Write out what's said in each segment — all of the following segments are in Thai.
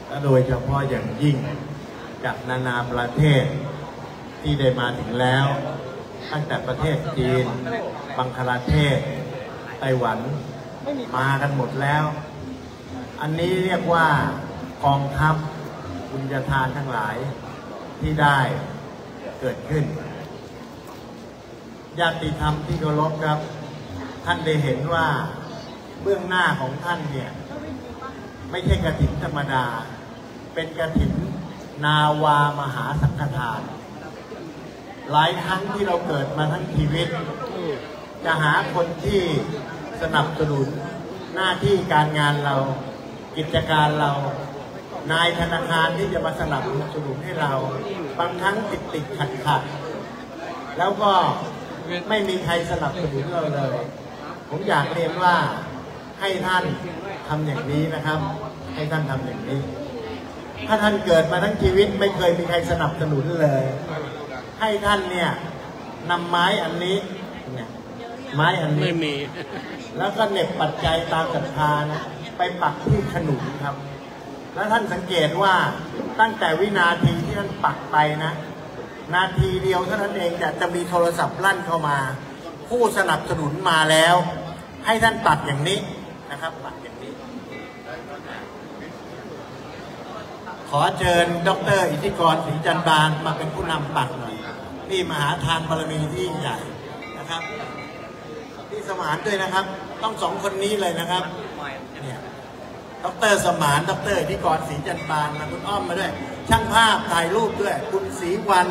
และโดยเฉพาะอย่างยิ่งจากนานาประเทศที่ได้มาถึงแล้วตั้งแต่ประเทศจีนบังคลาเทศไต้หวันมากันหมดแล้วอันนี้เรียกว่ากองทัพบุญญาทานทั้งหลายที่ได้เกิดขึ้นญาติธรรมที่เคารพครับท่านได้เห็นว่าเบื้องหน้าของท่านเนี่ยไม่ใช่กฐินธรรมดาเป็นกฐินนาวามหาสังฆทานหลายครั้งที่เราเกิดมาทั้งชีวิตจะหาคนที่สนับสนุนหน้าที่การงานเรากิจการเรานายธนาคารที่จะมาสนับสนุนให้เราบางครั้งติดขัดแล้วก็ไม่มีใครสนับสนุนเราเลยผมอยากเรียนว่าให้ท่านทำอย่างนี้นะครับให้ท่านทำอย่างนี้ถ้าท่านเกิดมาทั้งชีวิตไม่เคยมีใครสนับสนุนเลยให้ท่านเนี่ยนำไม้อันนี้เนี่ยไม้อันนี้ไม่มีแล้วก็เหน็บปัจจัยตามศรัทธานะไปปักที่ขนุนครับแล้วท่านสังเกตว่าตั้งแต่วินาทีที่ท่านปักไปนะนาทีเดียวเท่านั้นเองจะมีโทรศัพท์ลั่นเข้ามาผู้สนับสนุนมาแล้วให้ท่านปักอย่างนี้นะครับปักอย่างนี้ขอเชิญดร.อิทธิกร ศรีจันบานมาเป็นผู้นำปักหน่อยนี่มหาทานบารมีที่ยิ่งใหญ่นะครับที่สมานด้วยนะครับต้องสองคนนี้เลยนะครับเนี่ยดร.สมานดร.อิทธิกร ศรีจันบานมาคุณอ้อมมาด้วยช่างภาพถ่ายรูปด้วยคุณศรีวัน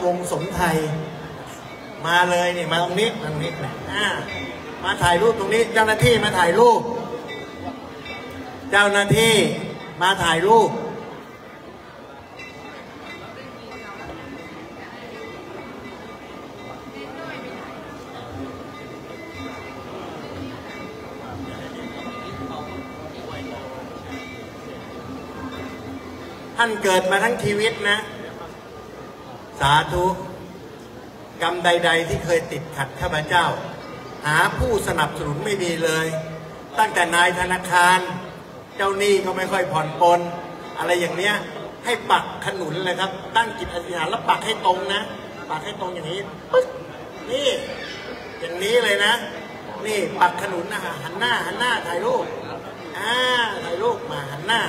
วงสมไทยมาเลยเนี่ยมาตรงนี้มาถ่ายรูปตรงนี้เจ้าหน้าที่มาถ่ายรูปเจ้าหน้าที่มาถ่ายรูปท่านเกิดมาทั้งชีวิตนะสาธุกรรมใดๆที่เคยติดขัดข้าพเจ้าหาผู้สนับสนุนไม่ดีเลยตั้งแต่นายธนาคารเจ้าหนี้ก็ไม่ค่อยผ่อนปลนอะไรอย่างเนี้ยให้ปักขนุนเลยครับตั้งจิตอธิษฐานแล้วปักให้ตรงนะปักให้ตรงอย่างนี้ปึ๊กนี่อย่างนี้เลยนะนี่ปักขนุนนะหันหน้าถ่ายรูปถ่ายรูปมาหันหน้า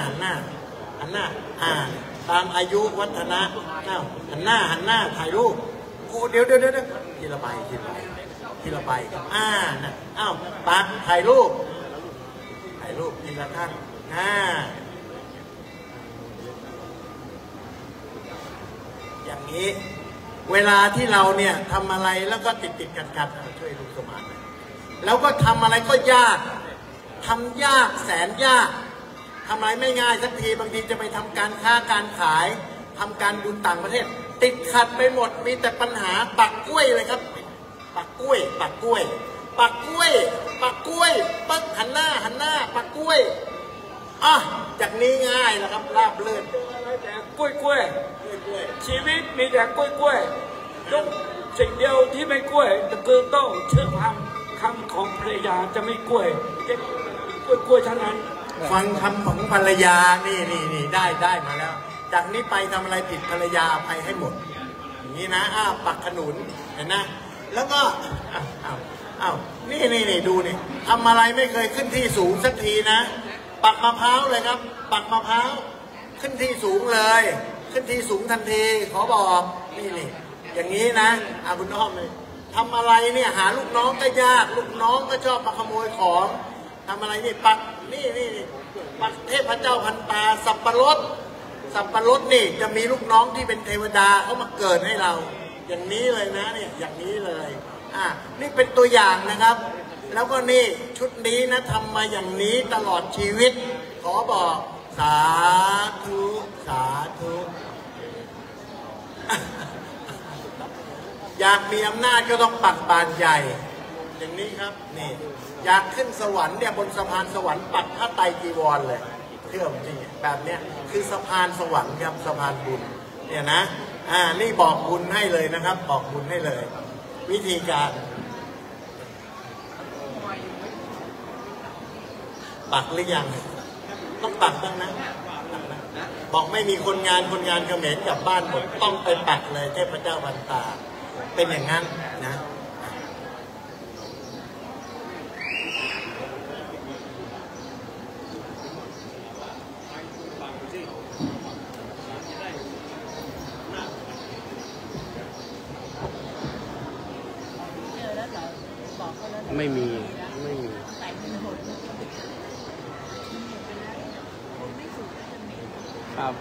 ตามอายุวัฒนะหันหน้าถ่ายรูปโอ้เดี๋ยวทีละใบนะปักถ่ายรูปทีละท่านอย่างนี้เวลาที่เราเนี่ยทำอะไรแล้วก็ติดขัดช่วยลูกสมานแล้วก็ทำอะไรก็ยากทำยากแสนยากทำอะไรไม่ง่ายสักทีบางทีจะไปทำการค้าการขายทำการบุญต่างประเทศติดขัดไปหมดมีแต่ปัญหาปักกล้วยเลยครับปักกล้วยปักหันหน้าปักกล้วยจากนี้ง่ายนะครับราบลื่นแต่กล้วยชีวิตมีแต่กล้วยต้องสิ่งเดียวที่ไม่กล้วยคือต้องเชื่อคำของภรรยาจะไม่กล้วยเท่านั้นฟังคำของภรรยานี่ได้มาแล้วจากนี้ไปทำอะไรผิดภรรยาอภัยให้หมดอย่างนี้นะปักขนุนเห็นนะแล้วก็นี่ดูนี่ทำอะไรไม่เคยขึ้นที่สูงสักทีนะปักมะพร้าวเลยครับปักมะพร้าวขึ้นที่สูงเลยขึ้นที่สูงทันทีขอบอกนี่อย่างนี้นะคุณอ้อมเลยทำอะไรเนี่ยหาลูกน้องก็ยากลูกน้องก็ชอบมาขโมยของทำอะไรนี่ปักนี่ปักเทพเจ้าพันตาสับปะรดนี่จะมีลูกน้องที่เป็นเทวดาเขามาเกิดให้เราอย่างนี้เลยนะเนี่ยอย่างนี้เลยนี่เป็นตัวอย่างนะครับแล้วก็นี่ชุดนี้นะทำมาอย่างนี้ตลอดชีวิตขอบอกสาธุอยากมีอำนาจก็ต้องปักบานใหญ่อย่างนี้ครับนี่อยากขึ้นสวรรค์เนี่ยบนสะพานสวรรค์ปักผ้าไตรจีวรเลยเชื่อจริงแบบเนี้ยคือสะพานสวรรค์ครับสะพานบุญเนี่ยนะนี่บอกบุญให้เลยนะครับบอกบุญให้เลยวิธีการ ปักหรือยังต้องปักบ้างนะบอกไม่มีคนงานเขมรกลับบ้านหมดต้องไปปักเลยเทพเจ้าวันตาเป็นอย่างนั้นนะไม่มีครับ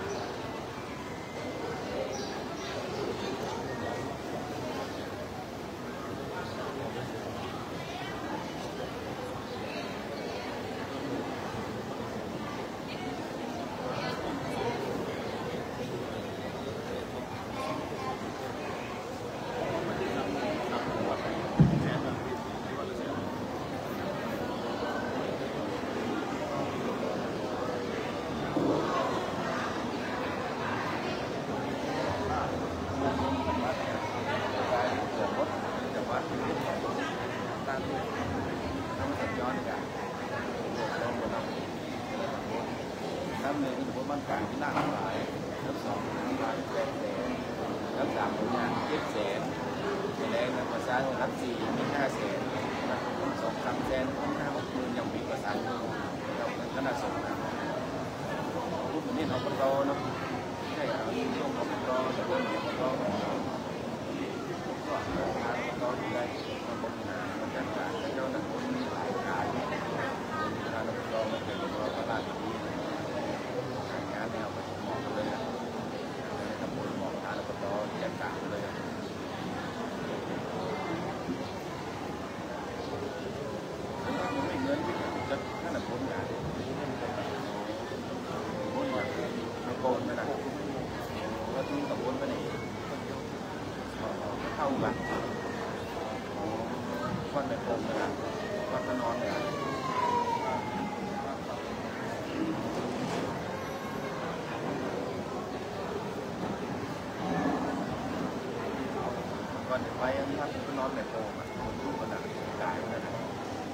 ไปอันนี้ท่านนอนในโอ่งอ่ะรูปขนาดกายมันนะ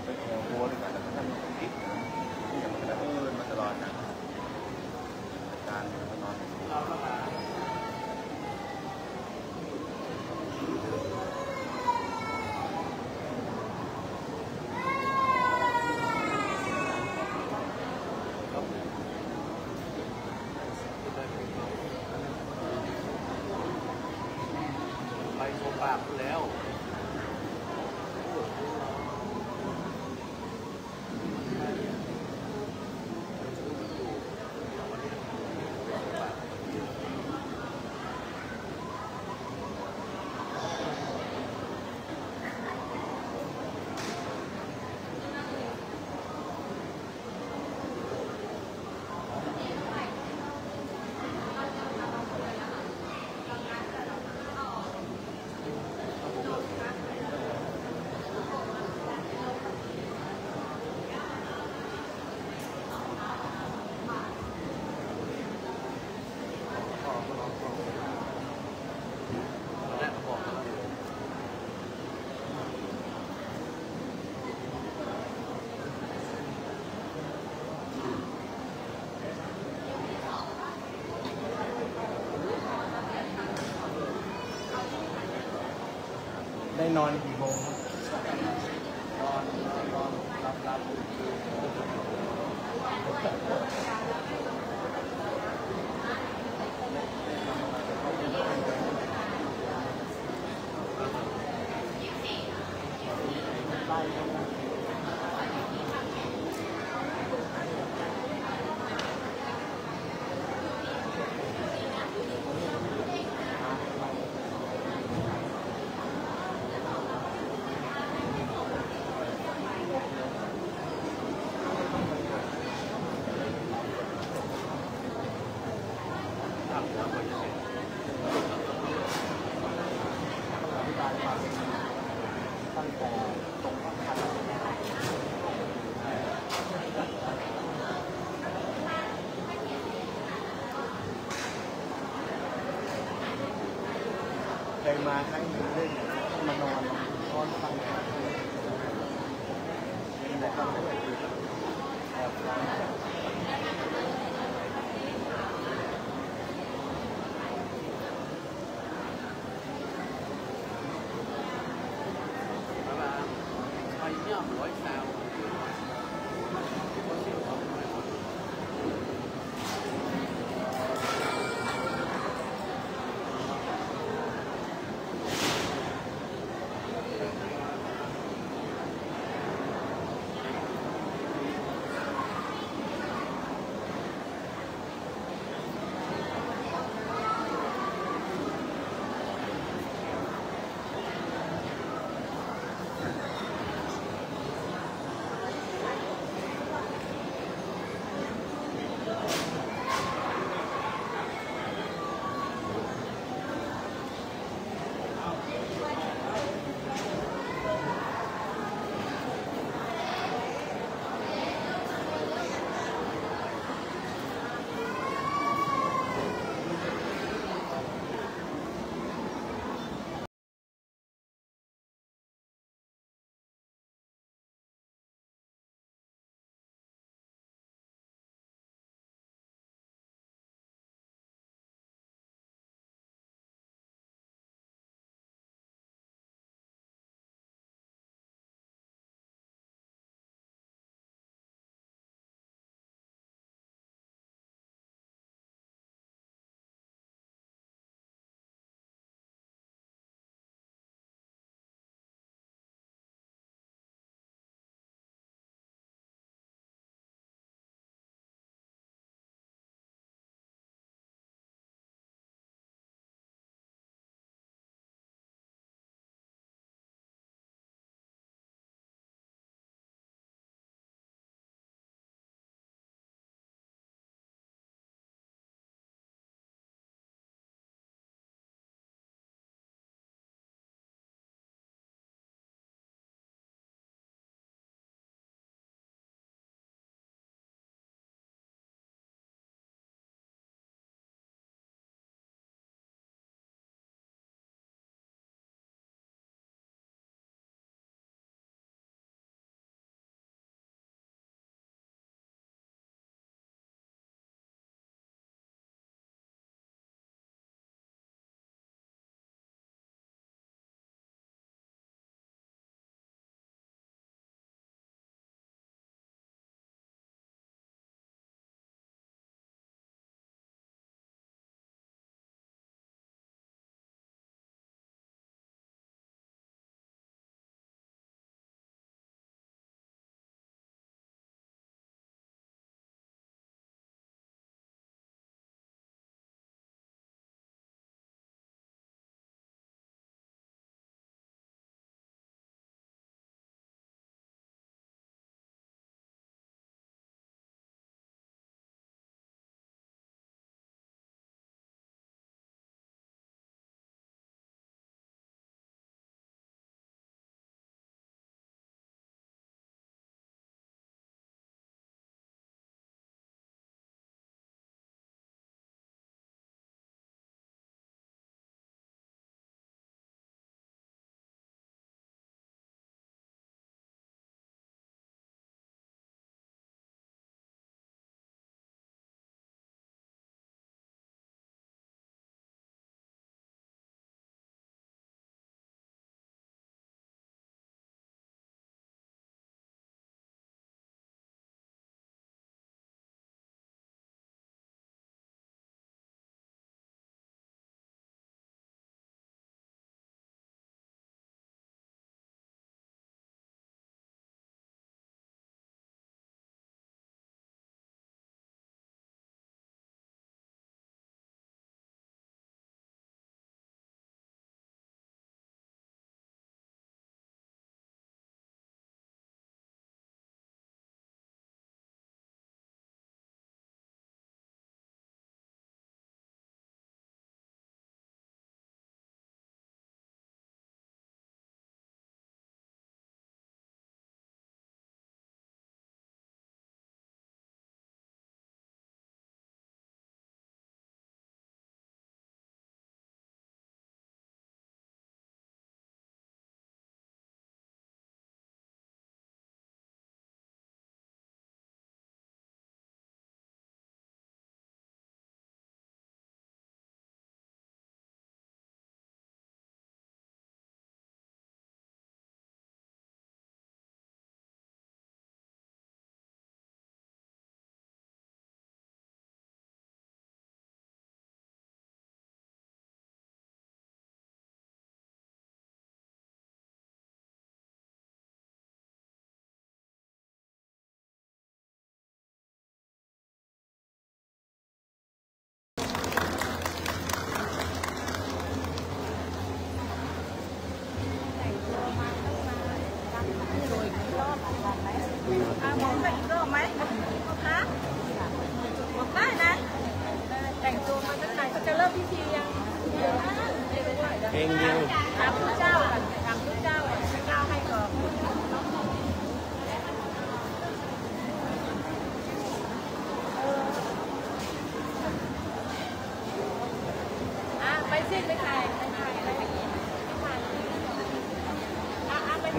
ไปโอ่งโบด้วยกันแล้วท่านนอนติดอย่างมันจะมาตลอดนะการมันนอนได้นอนกี่โมงนอนรับเคยมาครั้งหนึ่งเล่นมานอนฟังแต่ก็ไม่ได้คือ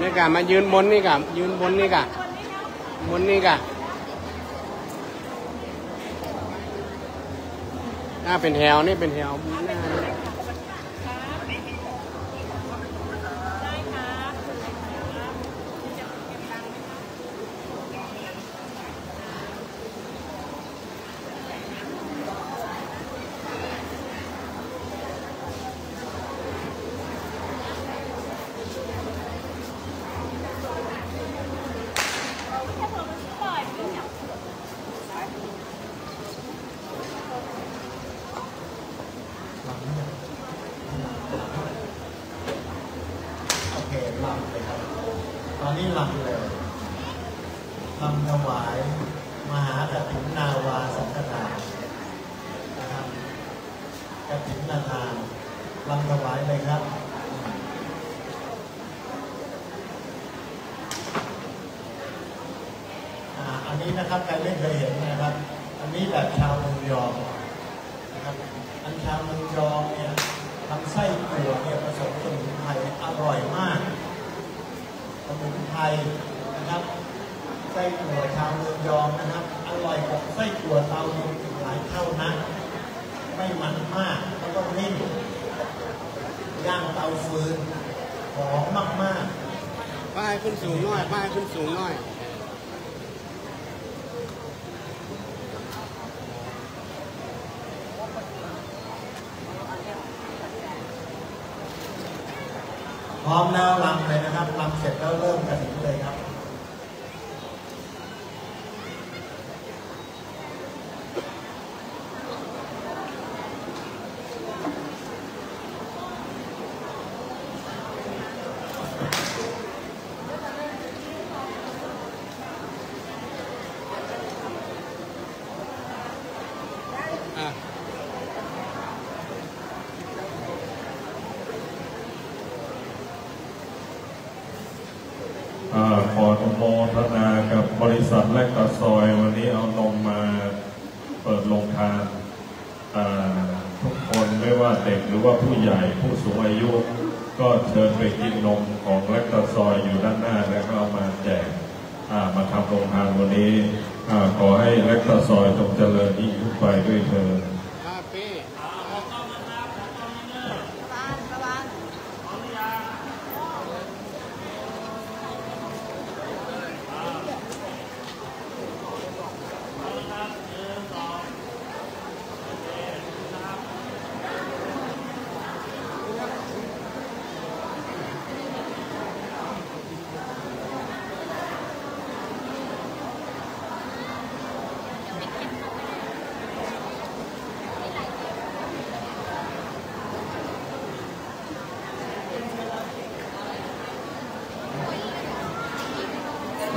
นี่กะมายืนบนนี่กะยืนบนนี่กะบนนี่กะหน้าเป็นแถวนี่เป็นแถวหน้าโอเคลำเลยครับตอนนี้ลำเลยลำถวายมหากฐินนาวาสังฆทานนะครับกฐินนาทานลำถวายเลยครับอันนี้นะครับใครไม่เคยเห็นนะครับ อันนี้แบบชาวเมืองยองนะครับอันชาวเมืองยองเนี่ยทำไส้ถั่วเนี่ยผสมสมุนไพรอร่อยมากสมุนไพรนะครับไส้ถั่วชาวเมืองยองนะครับอร่อยกว่าไส้ถั่วเตาดินถึงหลายเท่านะไม่มันมากแล้วก็นิ่มย่างเตาฟืนหอมมากๆ ป้ายขึ้นสูงหน่อยป้ายขึ้นสูงหน่อยพร้อมแล้วรำเลยนะครับรำเสร็จแล้วเริ่มกฐินเลยครับขออนุโมทนากับบริษัทแลกตาซอยวันนี้เอานมมาเปิดโรงทานทุกคนไม่ว่าเด็กหรือว่าผู้ใหญ่ผู้สูงอายุก็เชิญไปกินนมของแลกตาซอยอยู่ด้านหน้าแล้วก็เอามาแจกมาทำโรงทานวันนี้ขอให้แลกตาซอยจงเจริญยิ่งขึ้นไปด้วยเถิด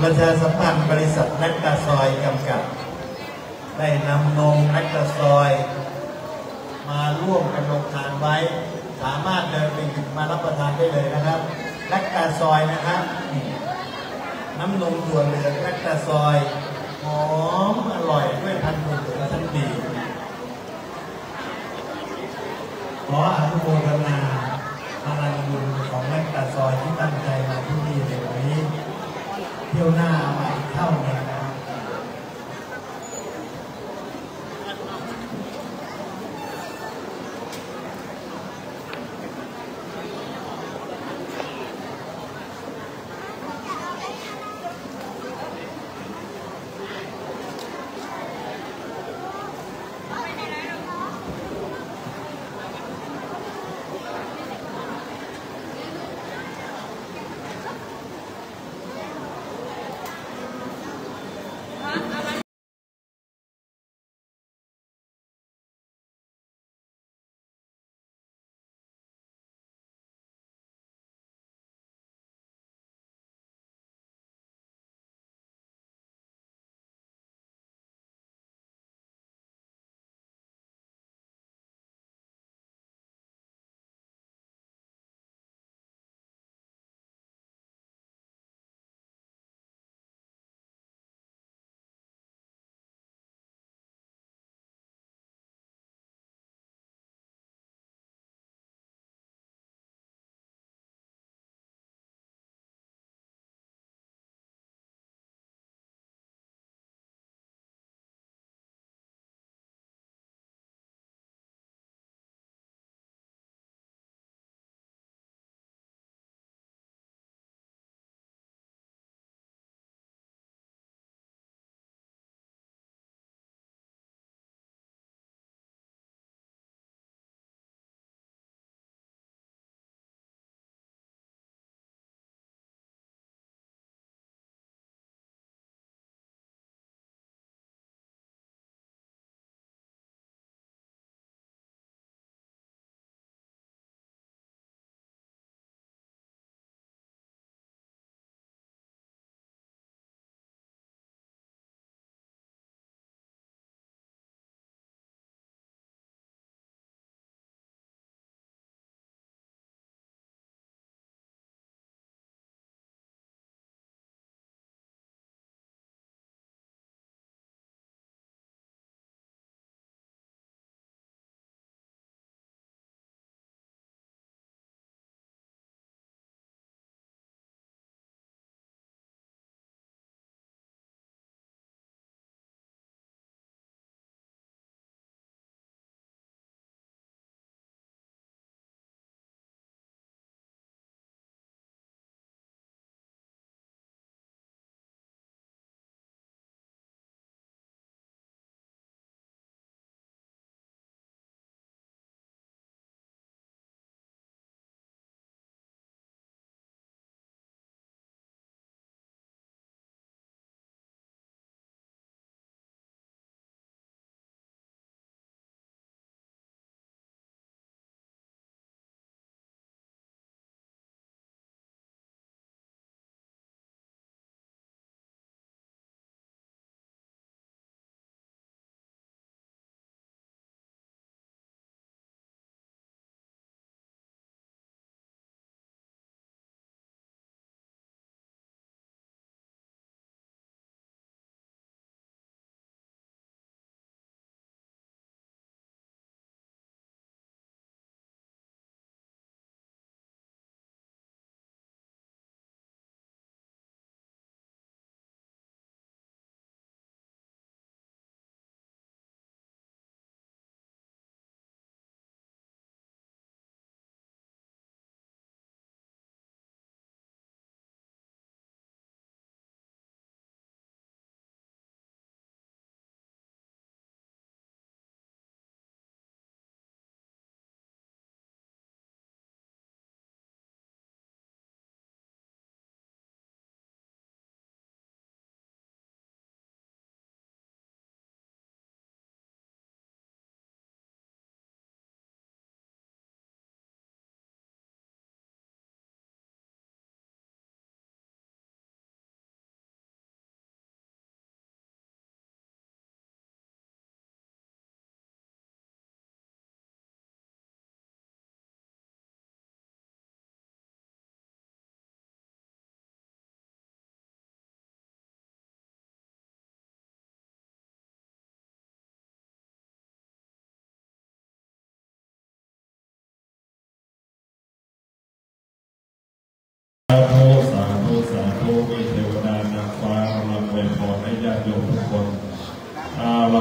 ประชาสัมพันธ์บริษัทแลกตาซอยจำกัดได้นำนมแลกตาซอยมาร่วมกันลงทานไว้สามารถเดินไปหยิบมารับประทานได้เลยนะครับแลกตาซอยนะครับน้ำนมถั่วเหลืองแลกตาซอยหอมอร่อยด้วยพันธุ์ถั่วเหลืองชั้นดีขออนุโมทนาพลังบุญของแลกตาซอยที่ตั้งใจมาที่นี่ในวันนี้เที่ยวหน้าเอามาอีกเท่านึงนะครับ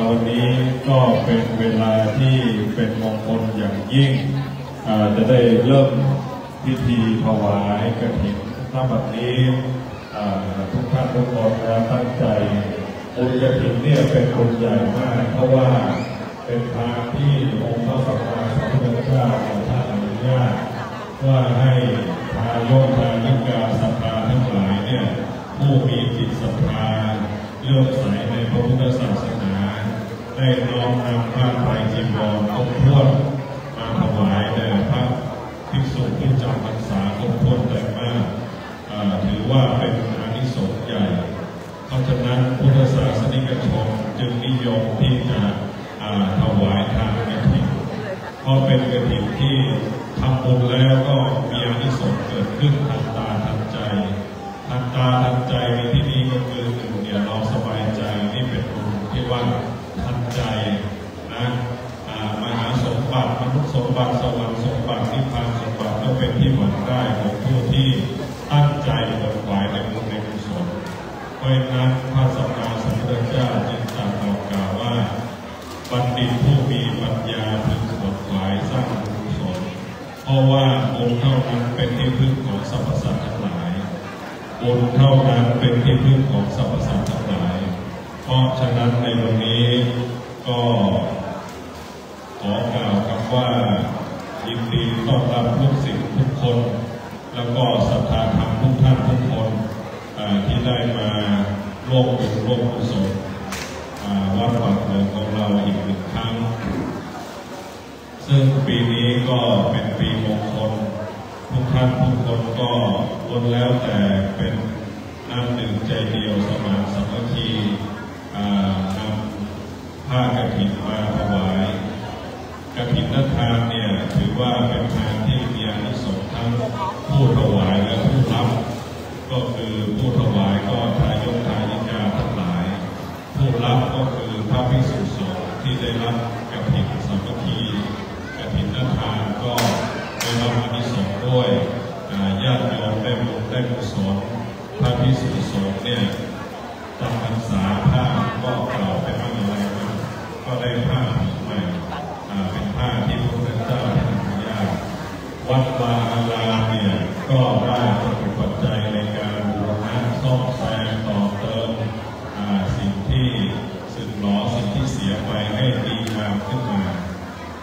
วันนี้ก็เป็นเวลาที่เป็นมงคลอย่างยิ่งจะได้เริ่มพิธีถวายกฐินณบัดนี้ทุกท่านทุกคนตั้งใจบุญกฐินเนี่ยเป็นบุญใหญ่มากเพราะว่าเป็นทางที่องค์พระสัมมาสัมพุทธเจ้าท่านอนุญาตว่าให้ทายกทายิกาศรัทธาทั้งหลายเนี่ยผู้มีจิตศรัทธาเลื่อมใสในพระพุทธศาสนาได้น้อมนำผ้าไตรจีวรครบถ้วนมาถวายแด่พระภิกษุที่จำพรรษาครบถ้วนแต่มากถือว่าเป็นอานิสงส์ใหญ่เพราะฉะนั้นพุทธศาสนิกชนจึงนิยมที่จะถวายทานกฐินเพราะเป็นกฐินที่ทำบุญแล้วก็มีอานิสงส์เกิดขึ้นทันตาทันใจทันตาทันใจในที่นี้ก็คือหนึ่งเนี่ยเราสบายใจนี่เป็นบุญที่ว่าทันใจนะมหาสมบัติมนุษย์สมบัติสวรรค์สมบัตินิพพานสมบัติก็เป็นที่หวังได้ของผู้ที่ตั้งใจบนขวายในบุญในกุศลเพราะนั้นพระสัมมาสัมพุทธเจ้าจึงตรัสบอกกล่าวว่าบัณฑิตผู้มีปัญญาพึงขวนขวายสร้างบุญกุศลเพราะว่าบุญเท่านั้นเป็นที่พึ่งของสรรพสัตว์ทั้งหลายบุญเท่านั้นเป็นที่พึ่งของสรรพสัตว์ทั้งหลายเพราะฉะนั้นในวันนี้ก็ขอกล่าวคำว่ายินดีต้อนรับทุกสิ่งทุกคนแล้วก็ศรัทธาธรรมทุกท่านทุกคนที่ได้มาร่วมบุญร่วมกุศลวัดป่าเมืองของเราอีกหนึ่งครั้งซึ่งปีนี้ก็เป็นปีมงคลทุกท่านทุกคนก็ล้วนแล้วแต่เป็นน้ำหนึ่งใจเดียวสมานสามัคคีนำผ้ากฐินมาถวายกฐินทานเนี่ยถือว่าเป็นทานที่มีอานิสงส์ทั้งผู้ถวายและผู้รับก็คือผู้ถวายก็ทายกทายิกาทั้งหลายผู้รับก็คือพระภิกษุสงฆ์ที่ได้รับกฐินสามัคคีกฐินทานก็ได้รับอานิสงส์ด้วยญาติโยมได้บุญได้กุศลพระภิกษุสงฆ์เนี่ยจำพรรษาผ้าก็เก่าไปบ้างอะไรบ้างก็ได้ผ้าใหม่เป็นผ้าที่พระพุทธเจ้าท่านอนุญาตวัดวาอารามเนี่ยก็ได้เป็นปัจจัยในการบูรณะซ่อมแซมต่อเติมสิ่งที่สึกหรอสิ่งที่เสียไปให้ดีงามขึ้นมา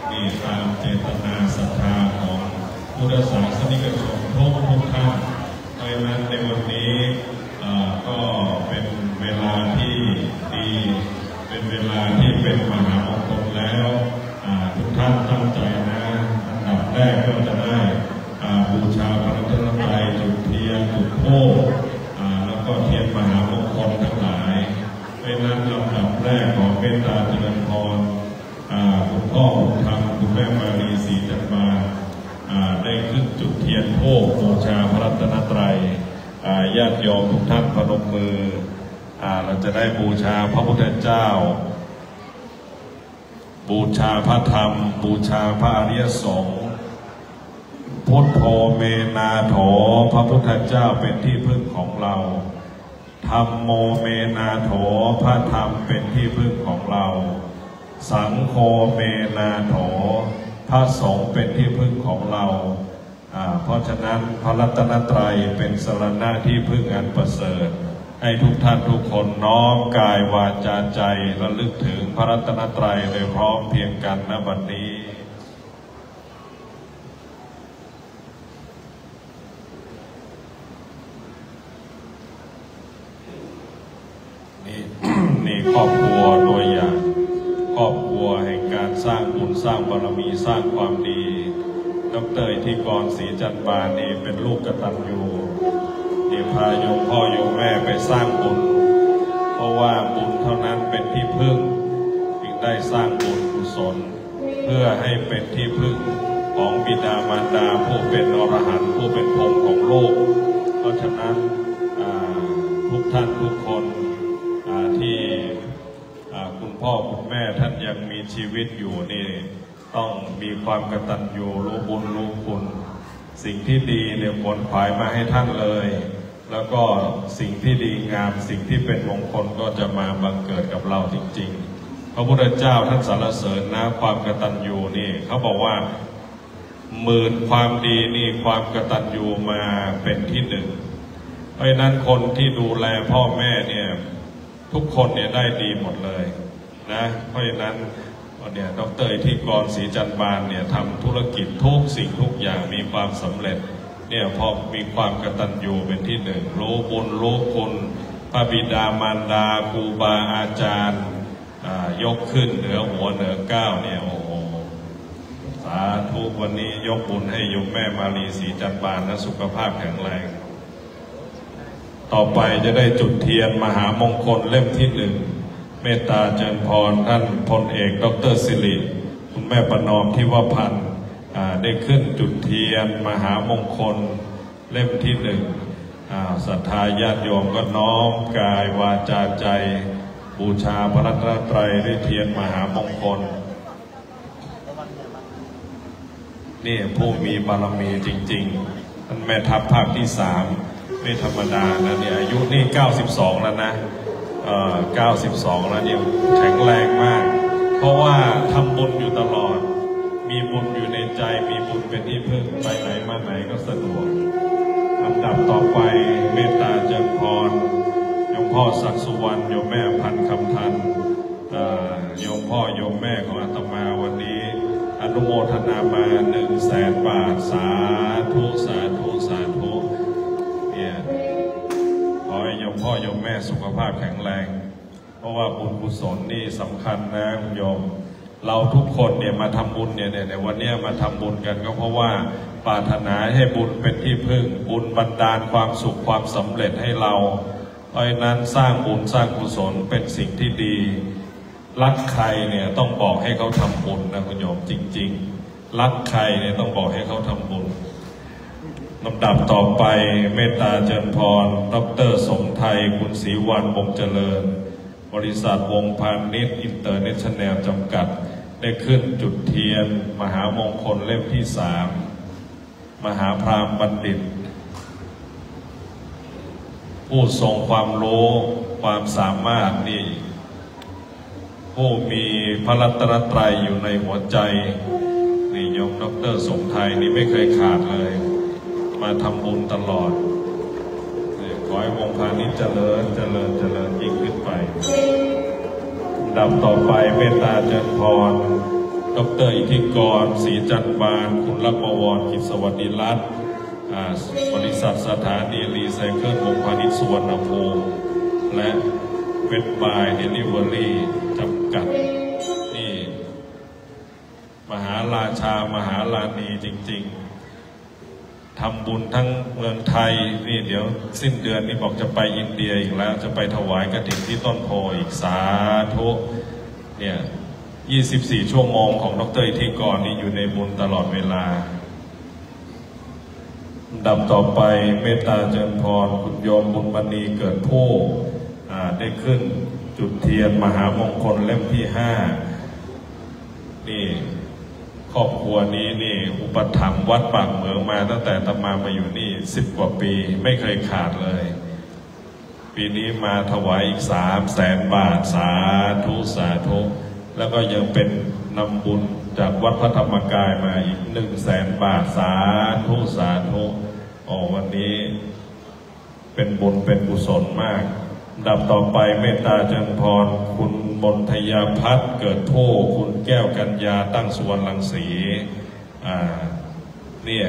นี่ตามเจตนาศรัทธาของพุทธศาสนิกชนทุกท่านเพราะฉะนั้นในวันนี้ก็เป็นเวลาที่ดีเป็นเวลาที่เป็นมหามงคลแล้วทุกท่านตั้งใจนะอันดับแรกก็จะได้บูชาพระรัตนตรัยจุดเทียนจุดธูปแล้วก็เทียนมหามงคลทั้งหลายเพราะนั้นลำดับแรกขอเมตตาเจริญพรคุณพ่อคุณธรรมคุณแม่มารีศรีจันทร์ได้ขึ้นจุดเทียนธูปบูชาพระรัตนตรัยญาติโยมทุกท่านพนมมือเราจะได้บูชาพระพุทธเจ้าบูชาพระธรรมบูชาพระอริยสงฆ์พุทโธเมนาโถพระพุทธเจ้าเป็นที่พึ่งของเราธัมโมเมนาโถพระธรรมเป็นที่พึ่งของเราสังโฆเมนาโถพระสงฆ์เป็นที่พึ่งของเราเพราะฉะนั้นพระรัตนตรัยเป็นสรณะที่พึ่งอันประเสริฐให้ทุกท่านทุกคนน้อมกายวาจาใจระลึกถึงพระรัตนตรัยโดยพร้อมเพียงกันณบัดนี้นี่ครอบครัวตัวอย่างครอบครัวแห่งการสร้างบุญสร้างบารมีสร้างความดีดร.อิทธิกรศรีจันทร์บานนี่เป็นลูกกตัญญูนี่พาโยมพ่อโยมแม่ไปสร้างบุญเพราะว่าบุญเท่านั้นเป็นที่พึ่งจึงได้สร้างบุญกุศลเพื่อให้เป็นที่พึ่งของบิดามารดาผู้เป็นอรหันต์ผู้เป็นพรหมของโลกเพราะฉะนั้นทุกท่านทุกคนที่คุณพ่อคุณแม่ท่านยังมีชีวิตอยู่นี่ต้องมีความกตัญญูรู้บุญรู้คุณสิ่งที่ดีเนี่ยผลขวายมาให้ท่านเลยแล้วก็สิ่งที่ดีงามสิ่งที่เป็นมงคลก็จะมาบังเกิดกับเราจริงๆ พระพุทธเจ้าท่านสรรเสริญนะความกตัญญูนี่เขาบอกว่าหมื่นความดีนี่ความกตัญญูมาเป็นที่หนึ่งเพราะฉะนั้นคนที่ดูแลพ่อแม่เนี่ยทุกคนเนี่ยได้ดีหมดเลยนะเพราะฉะนั้นเนี่ยดร.อิทธิกรศรีจันทร์บานเนี่ยทำธุรกิจทุกสิ่งทุกอย่างมีความสำเร็จเนี่ยพอมีความกตัญญูเป็นที่หนึ่งรู้บุญรู้คุณพระบิดามารดาครูบาอาจารย์ยกขึ้นเหนือหัวเหนือก้าวเนี่ยโอ้โหสาธุวันนี้ยกบุญให้โยมแม่มาลีศรีจันทร์บานนะสุขภาพแข็งแรงต่อไปจะได้จุดเทียนมหามงคลเล่มที่หนึ่งเมตตาเจริญพรท่านพลเอกดร.สิริคุณแม่ประนอมทิวพันธ์ได้ขึ้นจุดเทียนมหามงคลเล่มที่หนึ่งศรัทธาญาติโยมก็น้อมกายวาจาใจบูชาพระรัตนตรัยด้วยเทียนมหามงคลนี่ผู้มีบารมีจริงๆท่านแม่ทัพภาคที่3ไม่ธรรมดานะเนี่ยอายุนี่92แล้วนะ92แล้วเนี่ยแข็งแรงมากเพราะว่าทำบุญอยู่ตลอดมีบุญอยู่ในใจมีบุญเป็นที่พึ่งไปไหนมาไหนก็สะดวกลำดับต่อไปเมตตาเจริญพรโยมพ่อศักดิ์สุวรรณโยมแม่พันคำทันโยมพ่อโยมแม่ของอาตมาวันนี้อนุโมทนามา100,000 บาทสาธุสาธุสาธุเนี่ยขอให้โยมพ่อโยมแม่สุขภาพแข็งแรงเพราะว่าบุญกุศลนี่สำคัญนะโยมเราทุกคนเนี่ยมาทำบุญเนี่ยในวันนี้มาทำบุญกันก็เพราะว่าปรารถนาให้บุญเป็นที่พึ่งบุญบันดาลความสุขความสำเร็จให้เราเพราะฉะนั้นสร้างบุญสร้างกุศลเป็นสิ่งที่ดีรักใครเนี่ยต้องบอกให้เขาทำบุญนะคุณโยมจริงๆรักใครเนี่ยต้องบอกให้เขาทำบุญลำดับต่อไปเมตตาเจริญพรดร.สมไทยคุณศรีวรรณวงศ์เจริญบริษัทวงพาณิชย์อินเตอร์เนชั่นแนลจำกัดได้ขึ้นจุดเทียนมหามงคลเล่มที่3มหาพราหมณ์บัณฑิตผู้ทรงความรู้ความสามารถนี่ผู้มีพระรัตนตรัยอยู่ในหัวใจนี่โยมดร.สมไทยนี่ไม่เคยขาดเลยมาทำบุญตลอดขอให้วงพาณิชย์เจริญเจริญเจริญยิ่งขึ้นไปดับต่อไปเมตตาเจริญพรดร.อิทธิกรศรีจันทร์บานคุณรักบวรกิจสวัสดิรัตน์บริษัทสถานีรีไซเคิลวงพาณิชย์สุวรรณภูมิและเวทบายเดลิเวอรี่จำกัดนี่มหาราชามหาราณีจริงๆทำบุญทั้งเมืองไทยนี่เดี๋ยวสิ้นเดือนนี้บอกจะไปอินเดียอีกแล้วจะไปถวายกฐินที่ต้นโพอีกสาธุเนี่ย24 ชั่วโมงของดร.อิทธิกรนี่อยู่ในบุญตลอดเวลาดับต่อไปเมตตาเจริญพรคุณโยมบุญมณีเกิดผู้ได้ขึ้นจุดเทียนมหามงคลเล่มที่5นี่ครอบครัวนี้นี่อุปถัมภ์วัดปากเหมืองมาตั้งแต่อาตมาอยู่นี่10 กว่าปีไม่เคยขาดเลยปีนี้มาถวายอีก300,000 บาทสาธุสาธุแล้วก็ยังเป็นนำบุญจากวัดพระธรรมกายมาอีก100,000 บาทสาธุสาธุวันนี้เป็นบุญเป็นกุศลมากดับต่อไปเมตตาเจริญพรคุณมนทยาพัฒน์เกิดผู้คุณแก้วกัญญาตั้งสุวรรณรังสีเนี่ย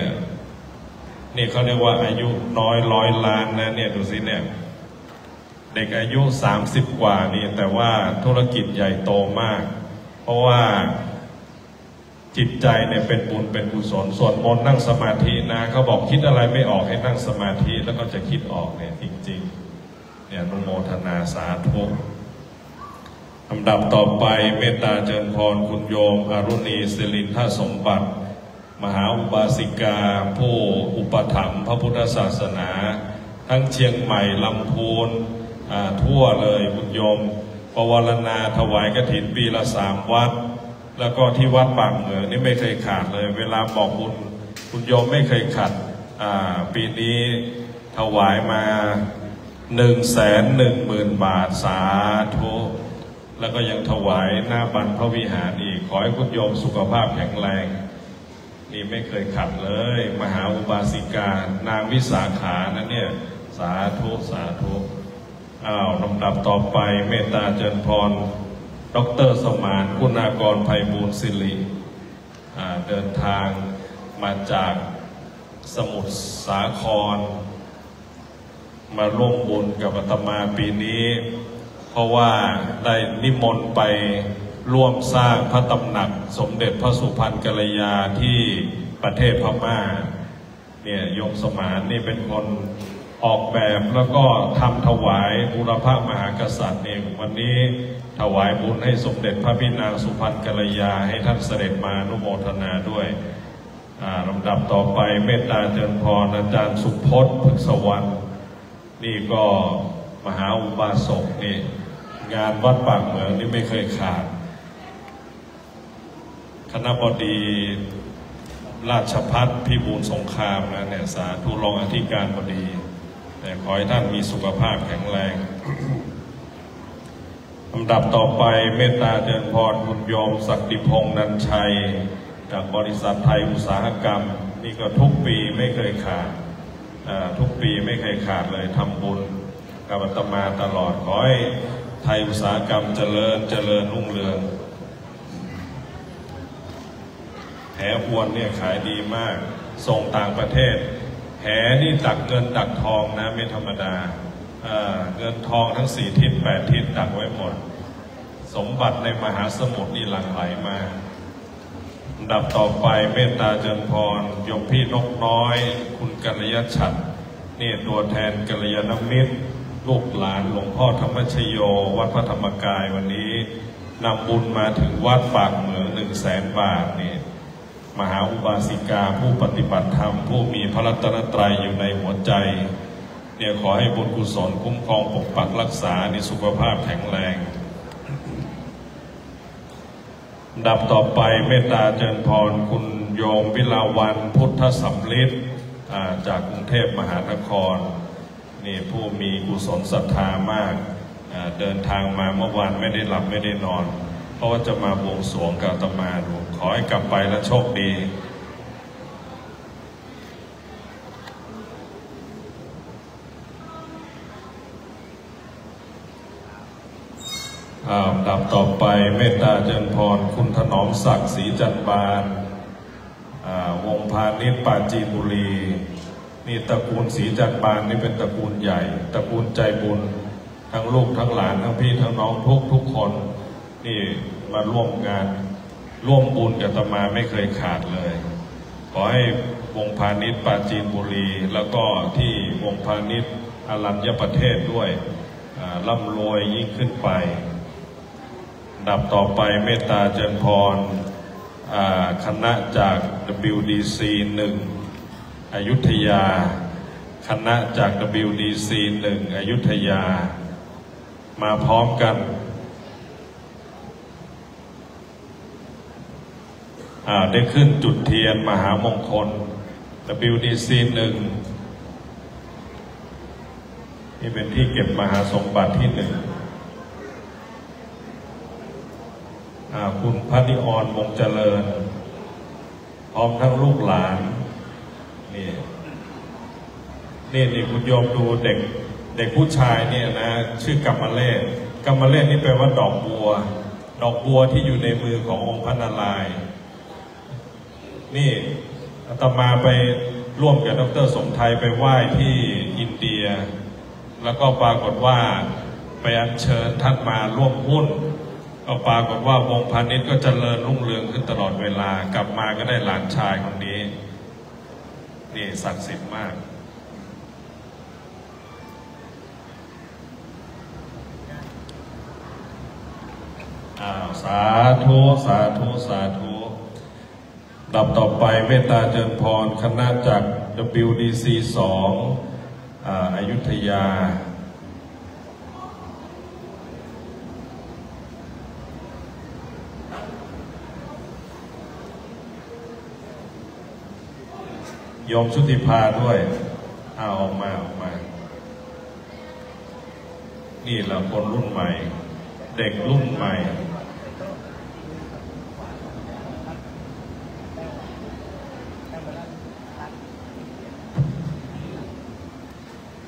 เขาเรียกว่าอายุน้อย100 ล้านนะเนี่ยดูสิเนี่ยเด็กอายุ30 กว่านี่แต่ว่าธุรกิจใหญ่โตมากเพราะว่าจิตใจเนี่ยเป็นบุญเป็นกุศลส่วนมนต์นั่งสมาธินะเขาบอกคิดอะไรไม่ออกให้นั่งสมาธิแล้วก็จะคิดออกเนี่ยจริงๆเนี่ยอนุโมทนาสาธุลำดับต่อไปเมตตาเจริญพรคุณโยมอรุณีศิรินทสมบัติมหาอุบาสิกาผู้อุปถัมภ์พระพุทธศาสนาทั้งเชียงใหม่ลำพูนทั่วเลยคุณโยมปวารณาถวายกฐินปีละ3 วัดแล้วก็ที่วัดปากเหมืองนี่ไม่เคยขาดเลยเวลาบอกบุญคุณโยมไม่เคยขัดปีนี้ถวายมา110,000 บาทสาธุ แล้วก็ยังถวายหน้าบันพระวิหารอีกขอให้คุณโยมสุขภาพแข็งแรงนี่ไม่เคยขัดเลยมหาอุบาสิกานางวิสาขานั้นเนี่ยสาธุสาธุลำดับต่อไปเมตตาเจริญพรดร.สมานคุณากรไพบูลย์ศิริเดินทางมาจากสมุทรสาครมาร่วมบุญกับอาตมาปีนี้เพราะว่าได้นิมนต์ไปร่วมสร้างพระตำหนักสมเด็จพระสุพรรณกัลยาที่ประเทศพม่าเนี่ยโยมสมานนี่เป็นคนออกแบบแล้วก็ทำถวายบูรพมหากษัตริย์เองวันนี้ถวายบุญให้สมเด็จพระพี่นางสุพรรณกัลยาให้ท่านเสด็จมาอนุโมทนาด้วยลำดับต่อไปเมตตาเจริญพรอาจารย์สุพจน์พฤกษวรรณนี่ก็มหาอุบาสกนี่งานวัดปากเหมืองนี่ไม่เคยขาดคณบดีราชภัฏพิบูลสงครามนะเนี่ยสาธุรองอธิการบดีแต่ขอให้ท่านมีสุขภาพแข็งแรงลำดับต่อไปเมตตาเจริญพรคุณโยมศักดิพงษ์นันชัยจากบริษัทไทยอุตสาหกรรมนี่ก็ทุกปีไม่เคยขาดทุกปีไม่เคยขาดเลยทำบุญกับอาตมาตลอดขอให้ไทยอุตสาหกรรมเจริญรุ่งเรืองแหอวนเนี่ยขายดีมากส่งต่างประเทศแหนี่ดักเงินดักทองนะไม่ธรรมดาเงินทองทั้ง4 ทิศ 8 ทิศดักไว้หมดสมบัติในมหาสมุทรนี่หลั่งไหลมาอันดับต่อไปเมตตาเจริญพรโยมพี่นกน้อยคุณกัลยาฉัตรนี่ตัวแทนกัลยาณมิตรลูกหลานหลวงพ่อธรรมชโยวัดพระธรรมกายวันนี้นำบุญมาถึงวัดปากเหมือง100,000 บาทนี่มหาอุบาสิกาผู้ปฏิบัติธรรมผู้มีพระรัตนตรัยอยู่ในหัวใจเนี่ยขอให้บุญกุศลคุ้มครองปกปักรักษาในสุขภาพแข็งแรงดับต่อไปเมตตาเจริญพรคุณโยมวิลาวันพุทธสำลิดจากกรุงเทพมหานครนี่ผู้มีกุศลศรัทธามากเดินทางมาเมื่อวานไม่ได้หลับไม่ได้นอนเพราะว่าจะมาบวงสรวงกับอาตมาดูขอให้กลับไปแล้วโชคดีดับต่อไปเมตตาเจริญพรคุณถนอมศักดิ์ศรีจันบานวงพาณิชย์ปราจีนบุรีนี่ตระกูลศรีจันบานนี่เป็นตระกูลใหญ่ตระกูลใจบุญทั้งลูกทั้งหลานทั้งพี่ทั้งน้องทุกคนนี่มาร่วมงานร่วมบุญกับอาตมาไม่เคยขาดเลยขอให้วงพาณิชย์ปราจีนบุรีแล้วก็ที่วงพาณิชย์อรัญญประเทศด้วยร่ำรวยยิ่งขึ้นไปดับต่อไปเมตตาเจริญพรคณะจาก WDC 1 อยุธยาคณะจาก WDC 1 อยุธยามาพร้อมกันได้ขึ้นจุดเทียนมหามงคล WDC 1นี่เป็นที่เก็บมหาสมบัติที่1คุณพระนิอรวงเจริญพร้อมทั้งลูกหลานนี่คุณโยมดูเด็กผู้ชายเนี่ยนะชื่อกำมะเล่นี่แปลว่าดอกบัวที่อยู่ในมือขององค์พระนารายณ์นี่อาตมาไปร่วมกับดร.สมไทยไปไหว้ที่อินเดียแล้วก็ปรากฏว่าไปอัญเชิญท่านมาร่วมหุ้นก็ปรากฏว่าวงพาณิชย์ก็เจริญรุ่งเรืองขึ้นตลอดเวลากลับมาก็ได้หลานชายคนนี้นี่ศักดิ์สิทธิ์มากสาธุสาธุสาธุดับต่อไปเมตตาเจริญพรคณะจาก WDC 2 อยุธยาโยมชุติภาด้วยออกมานี่แหละคนรุ่นใหม่ เด็กรุ่นใหม่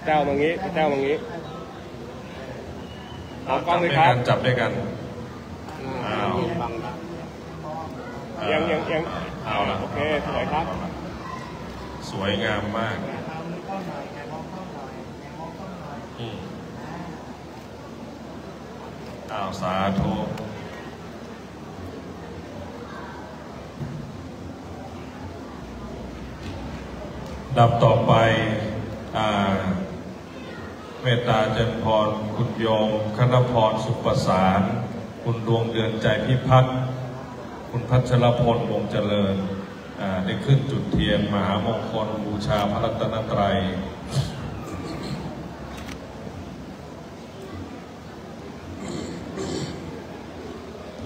แต้วมังงี้แต้วมังงี้เอากล้องเลยครับ จับด้วยกันยังเอาละ โอเคสวยครับสวยงามมากสาธุดับต่อไปเมตตาเจริญพรคุณโยมคณพรสุประสานคุณดวงเดือนใจพิพัฒน์คุณพัชรพลวงเจริญได้ขึ้นจุดเทียนมหามงคลบูชาพระรัตนตรัย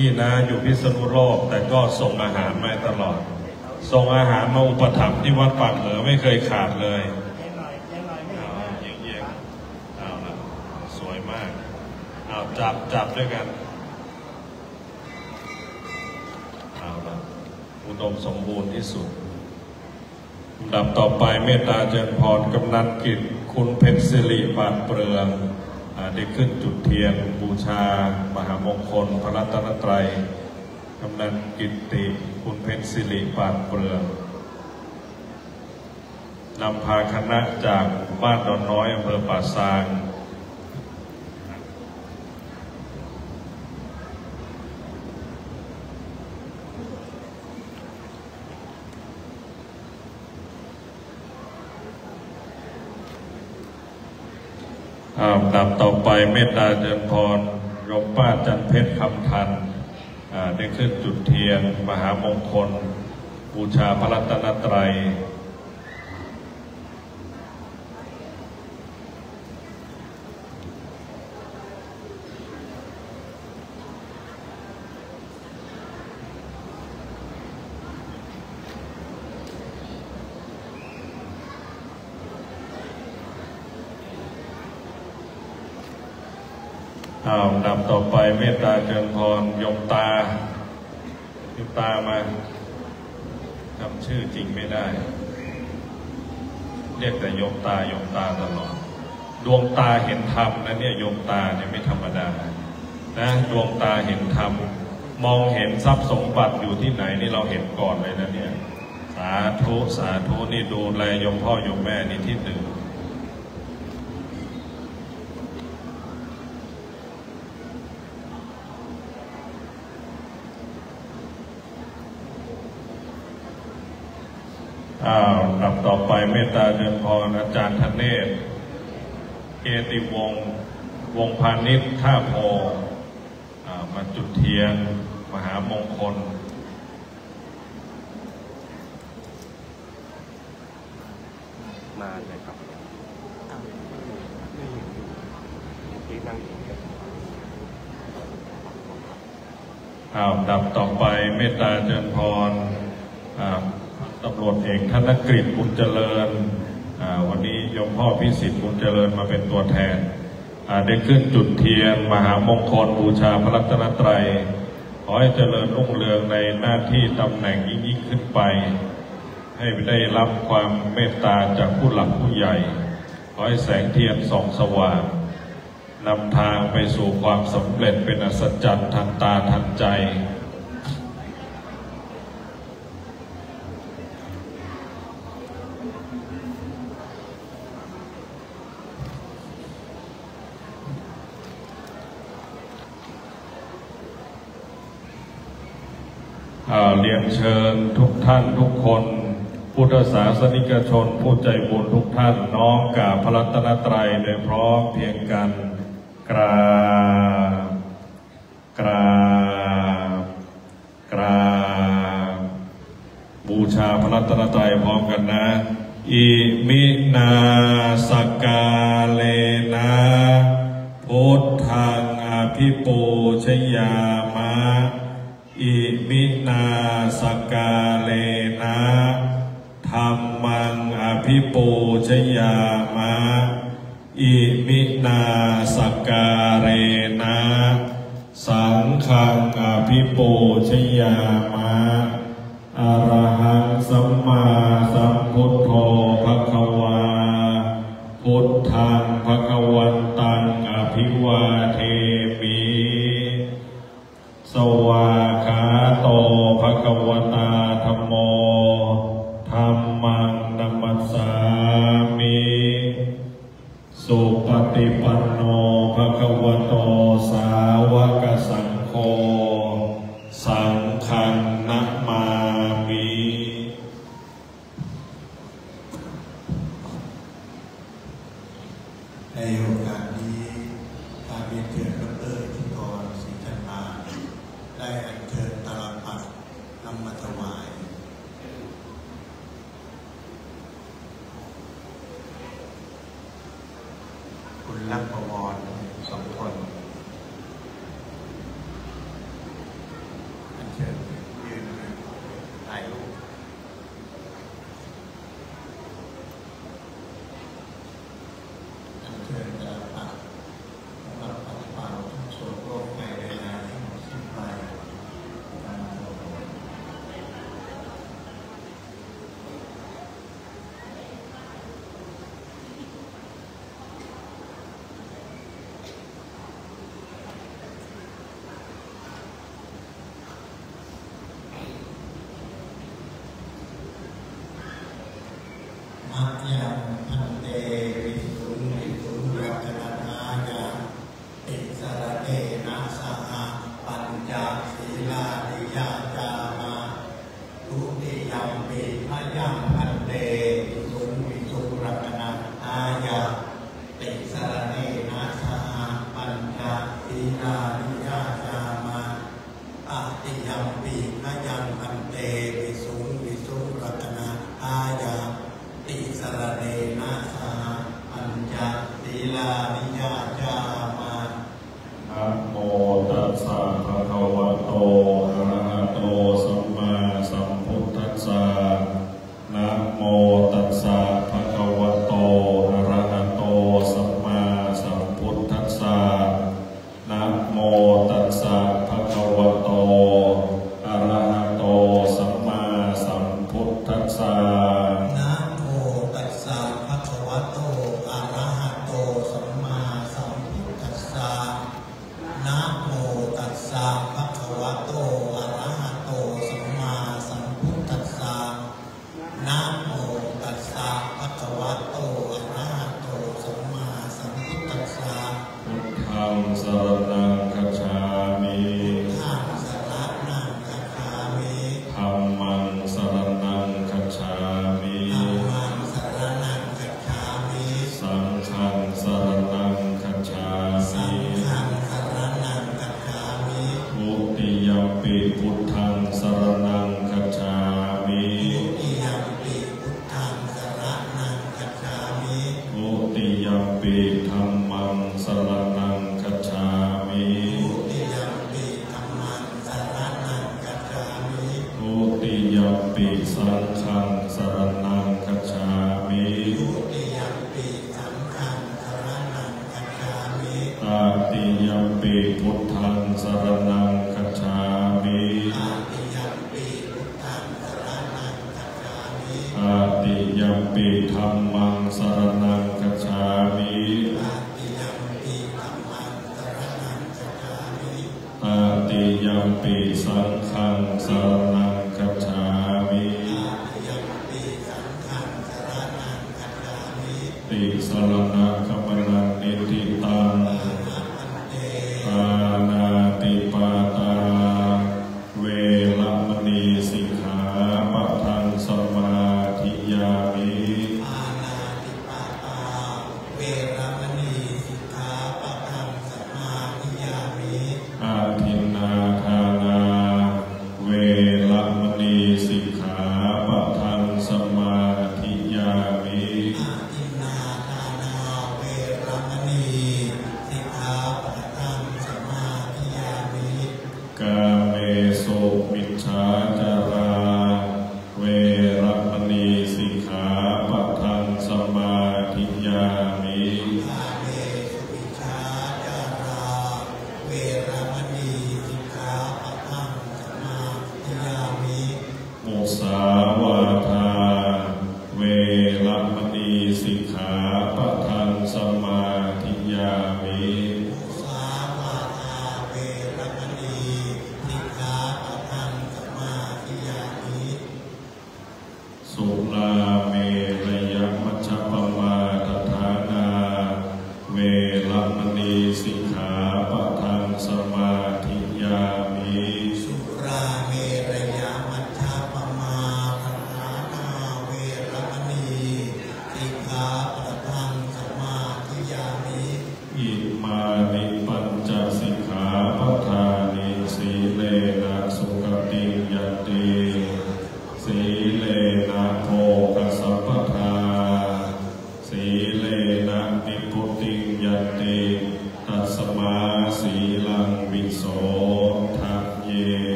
นี่นะอยู่พิษณุโลกแต่ก็ส่งอาหารมาตลอดส่งอาหารมาอุปถัมภ์ที่วัดปากเหนือไม่เคยขาดเลยเยี่ยงเอาละสวยมากเอาจับด้วยกันเอาละอุดมสมบูรณ์ที่สุดลำดับต่อไปเมตตาเจริญพรกำนันกิจคุณเพชรศิริบาทเปลืองได้ขึ้นจุดเทียนบูชามหามงคลพระรัตนตรัยกำนันกิตติคุณเพชรศิริบาทเปลืองนำพาคณะจากบ้านดอนน้อยอำเภอป่าซางลำดับต่อไปเมตตาเจริญพรโยมป้าจันเพชรคำทันได้ขึ้นจุดเทียนมหามงคลบูชาพระรัตนตรัยนำต่อไปเมตตาเจริญพรโยมตามาจำชื่อจริงไม่ได้เรียกแต่โยมตาตลอดดวงตาเห็นธรรมนะเนี่ยโยมตาเนี่ยไม่ธรรมดานะดวงตาเห็นธรรมมองเห็นทรัพย์สมบัติอยู่ที่ไหนนี่เราเห็นก่อนเลยนะเนี่ยสาธุนี่ดูแลโยมพ่อโยมแม่นี่ที่หนึ่งลำต่อไปเมตตาเจริญพรอาจารย์ธเนศเกติวงพาณิชย์ท่าโพมาจุดเทียนมหามงคลมาเลยครับที่นั่งอยู่ดับต่อไปเมตตาเจริญพรตำรวจเอกธนกฤษบุญเจริญวันนี้โยมพ่อพิสิทธิ์บุญเจริญมาเป็นตัวแทนได้ขึ้นจุดเทียนมหามงคลบูชาพระรัตนตรัยขอให้เจริญรุ่งเรืองในหน้าที่ตำแหน่งยิ่งขึ้นไปให้ได้รับความเมตตาจากผู้หลักผู้ใหญ่ขอให้แสงเทียนส่องสว่างนำทางไปสู่ความสำเร็จเป็นอัศจรรย์ทันตาทันใจเรียนเชิญทุกท่านทุกคนพุทธศาสนิกชนผู้ใจบุญทุกท่านน้อมกราบพระรัตนตรัยโดยพร้อมเพียงกันกราบบูชาพระรัตนตรัยพร้อมกันนะอิมินาสกาเลนะพุทธังอภิปูชยามะอิมินาสกาเลนะธัมมังอภิปูชยามะอิมินาสกาเรนะ ฆังอภิปูชยามะอะระหังสัมมาสัมพุทโธภควาพุทธังภวันตังอภิวาเทมิสวากขาโตภควตาธัมโมธัมมังนัมมัสสามิสุปฏิปันโนภควโตสาวกสังโฆสังฆังนะมามิในโอกาสนี้การเรียนเชิญดร.ธิกรศรีจันทาได้อัญเชิญตลับปัดนำมาถวายคุณลักษณ์ประวรสองคนอัญเชิญยืนถ่ายรูปอัญเชิญตลับปัดสำหรับปัดเป่าทุกโศกโรคภัยเวลาที่หมดสิ้นไปตามตัวมัจยังพันเตวิสุงวิสุงรัตนาทายาติสรเตนะสหปัญจศีลานิยาจามาทุติยัมปิมะยังพันเตวิสุงวิสุงรัตนาทายาติสรเตนะสหปัญจศีลานิยาจามาตติยัมปิมะยังพันเตวิสุงวิสุงรัตนาทายาติสรเนนะสหปัญจศีลานิยาจามานะโมตัสสะภะคะวะโตอะระหะโตสัมมาสัมพุทธัสสะนะโมตัสสะภะคะวะโตอะระหะโตสัมมาสัมพุทธัสสะนะโมตัสสะภะคะวะโตอะระหะโตสัมมาสัมพุทธัสสะนะโมตัสสะภะคะวะโตอะระหะโตสัมมาสัมพุทธัสสะนะโมตัสสะภะคะวะโตอะระหะโตสัมมาสัมพุทธัสสะนะโมตัสสะภะคะวะโตอะระหะโตสัมมาสัมพุทธัสสะพุทธังสรณังคัจฉามิธัมมังสรณังคัจฉามิธัมมังสรณังคัจฉามิธัมมังสรณังคัจฉามิสังฆังสรณังคัจฉาสังมิฆังสรณังคัจฉามิทุติยัมปิพุทธังสรณังคัจฉามิทุติยัมปิพุทธังสรณังคัจฉามิทุติยัมปิธัมมังสรณังคัจฉามิทุติยัมปิธัมมังสรณังคัจฉามิทุติยัมปิสังฆังสรณังคัจฉามิทุติยัมปิสังฆังสรณังคัจฉามิตติยัมปิพุทธังสรณังคัจฉามิตติยัมปิพุทธังสรณังคัจฉามิตติยัมปิธัมมังสรณังคัจฉามิตติยัมปิธัมมังสรณังคัจฉามิตติยัมปิสังฆังสรณังคัจฉามิตติยัมปิสังฆังสรณังคัจฉามิติสรณะคัมมนังนิติตังปานาติปาตาเวรมณีสิกขาปะทังสมาธิยามิปานาติปาตาเวรมณีสิกขาปะทังสมาธิยามิอาทินนาทานาเวรมณีสิกขาปะทังสมาธิยามิอาทินนาทานาเวรมณีสิกขาปะทังสมาธิยามิกาเมสุมิจฉาจาราเวรมณีสิกขาปะทังสมาธิยามิกาเมสุมิจฉาจาราเวรมณีสิกขา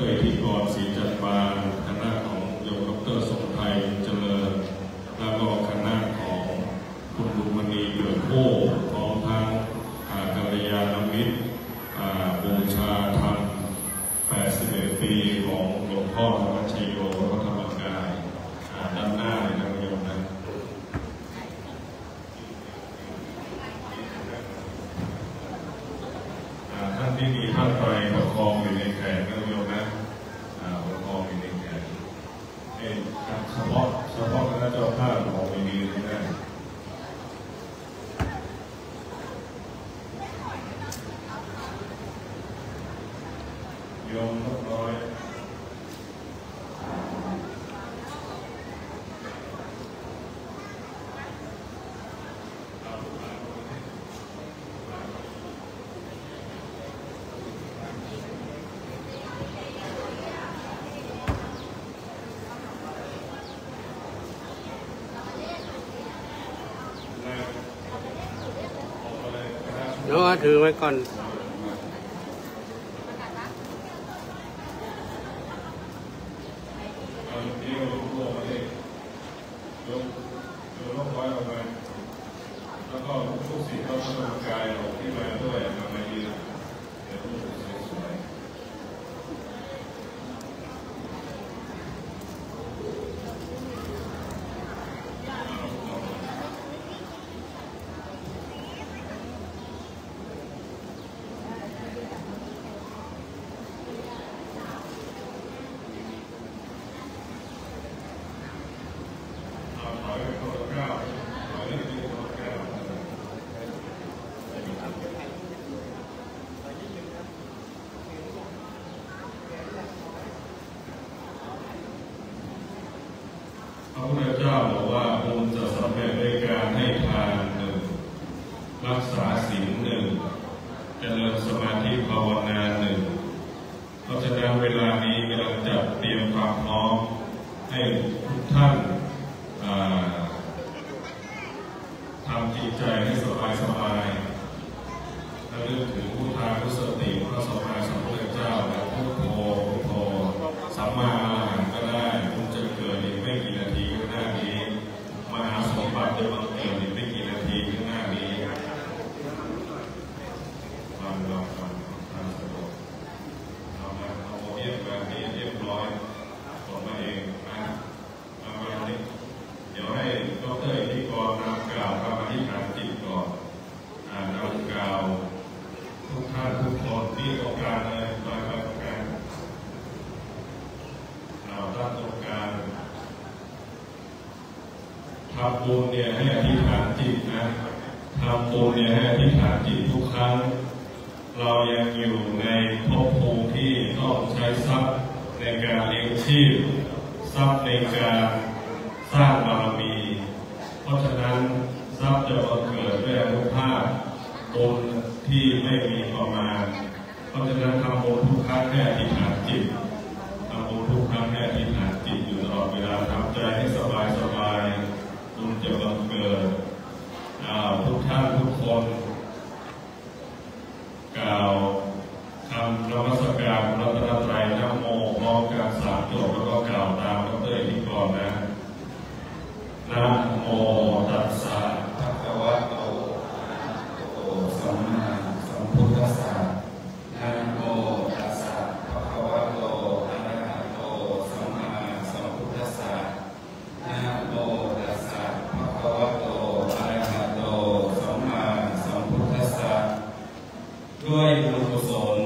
รอิทธิกรศรีจันทร์บานคณะของโยมดร.สมไทยเจริญแล้วก็คณะของคุณลุงมณีเกิดโพพร้อมทั้งกัลยาณมิตรบูชาธรรม81 ปีของหลวงพ่อธรรมชโยวัดธรรมกายด้านหน้าเลยนะโยมนะท่านที่มีผ้าไตรประคองอยู่ในแขนนะโยมนะประคองอยู่ในแขนเฉพาะคณะเจ้าภาพของมีดีนะโยมนกน้อยแล้วก็ถือไว้ก่อนแล้วก็ทุกสิ่งก็ต้องร่างกายออกที่มาด้วยมายืนในรูปสวยๆถอยไปคนละก้าวถอยไปคนละก้าวพระพุทธเจ้าบอกว่าบุญจะสำเร็จด้วยการให้ทานหนึ่งรักษาศีลหนึ่งเจริญสมาธิภาวนาหนึ่งเพราะฉะนั้นเวลานี้กำลังจัดเตรียมความพร้อมให้ทุกท่านทำจิตใจให้สบายและนึกถึงพุทธานุสติพระสัมมาสัมพุทธเจ้าและพุทโธพุทโธสัมมาอรหังก็ได้คุณจะเกิดอีกไม่กี่นาทีข้างหน้านี้มหาสมบัติจะบังเกิดอีกไม่กี่นาทีข้างหน้านี้ความสะดวกเอาโมเดลแบบนี้เรียบร้อยส่งมาเองนะวันนี้เดี๋ยวให้ดร.อิทธิกรนำกล่าวคำอธิษฐานจิตก่อนนำกล่าวทุกท่านทุกคนที่ต้องการเลยมาต้องการท่านต้องการทำบุญเนี่ยให้อธิษฐานจิตนะทำบุญเนี่ยให้อธิษฐานจิตทุกครั้งเรายังอยู่ในภพภูมิที่ต้องใช้ทรัพย์ในการเลี้ยงชีพทรัพย์ในการสร้างบารมีเพราะฉะนั้นทรัพย์จะบังเกิดด้วยอนุภาพบุญที่ไม่มีประมาณเพราะฉะนั้นทำบุญทุกครั้งให้อธิษฐานจิตทำบุญทุกครั้งให้อธิษฐานจิตอยู่ตลอดเวลาทำใจให้สบายบุญจะบังเกิดทุกท่านทุกคนกล่าวคำนมัสการพระรัตนตรัยนะโมพร้อมกัน3 จบแล้วก็กล่าวตามดร.อิทธิกรนะนะโมตัสสะภะคะวะโตสัมมาสัมพุทธัสสะนะโมตัสสะภะคะวะโตอะระหะโตสัมมาสัมพุทธัสสะนะโมตัสสะภะคะวะโตอะระหะโตสัมมาสัมพุทธัสสะด้วยบุญกุศล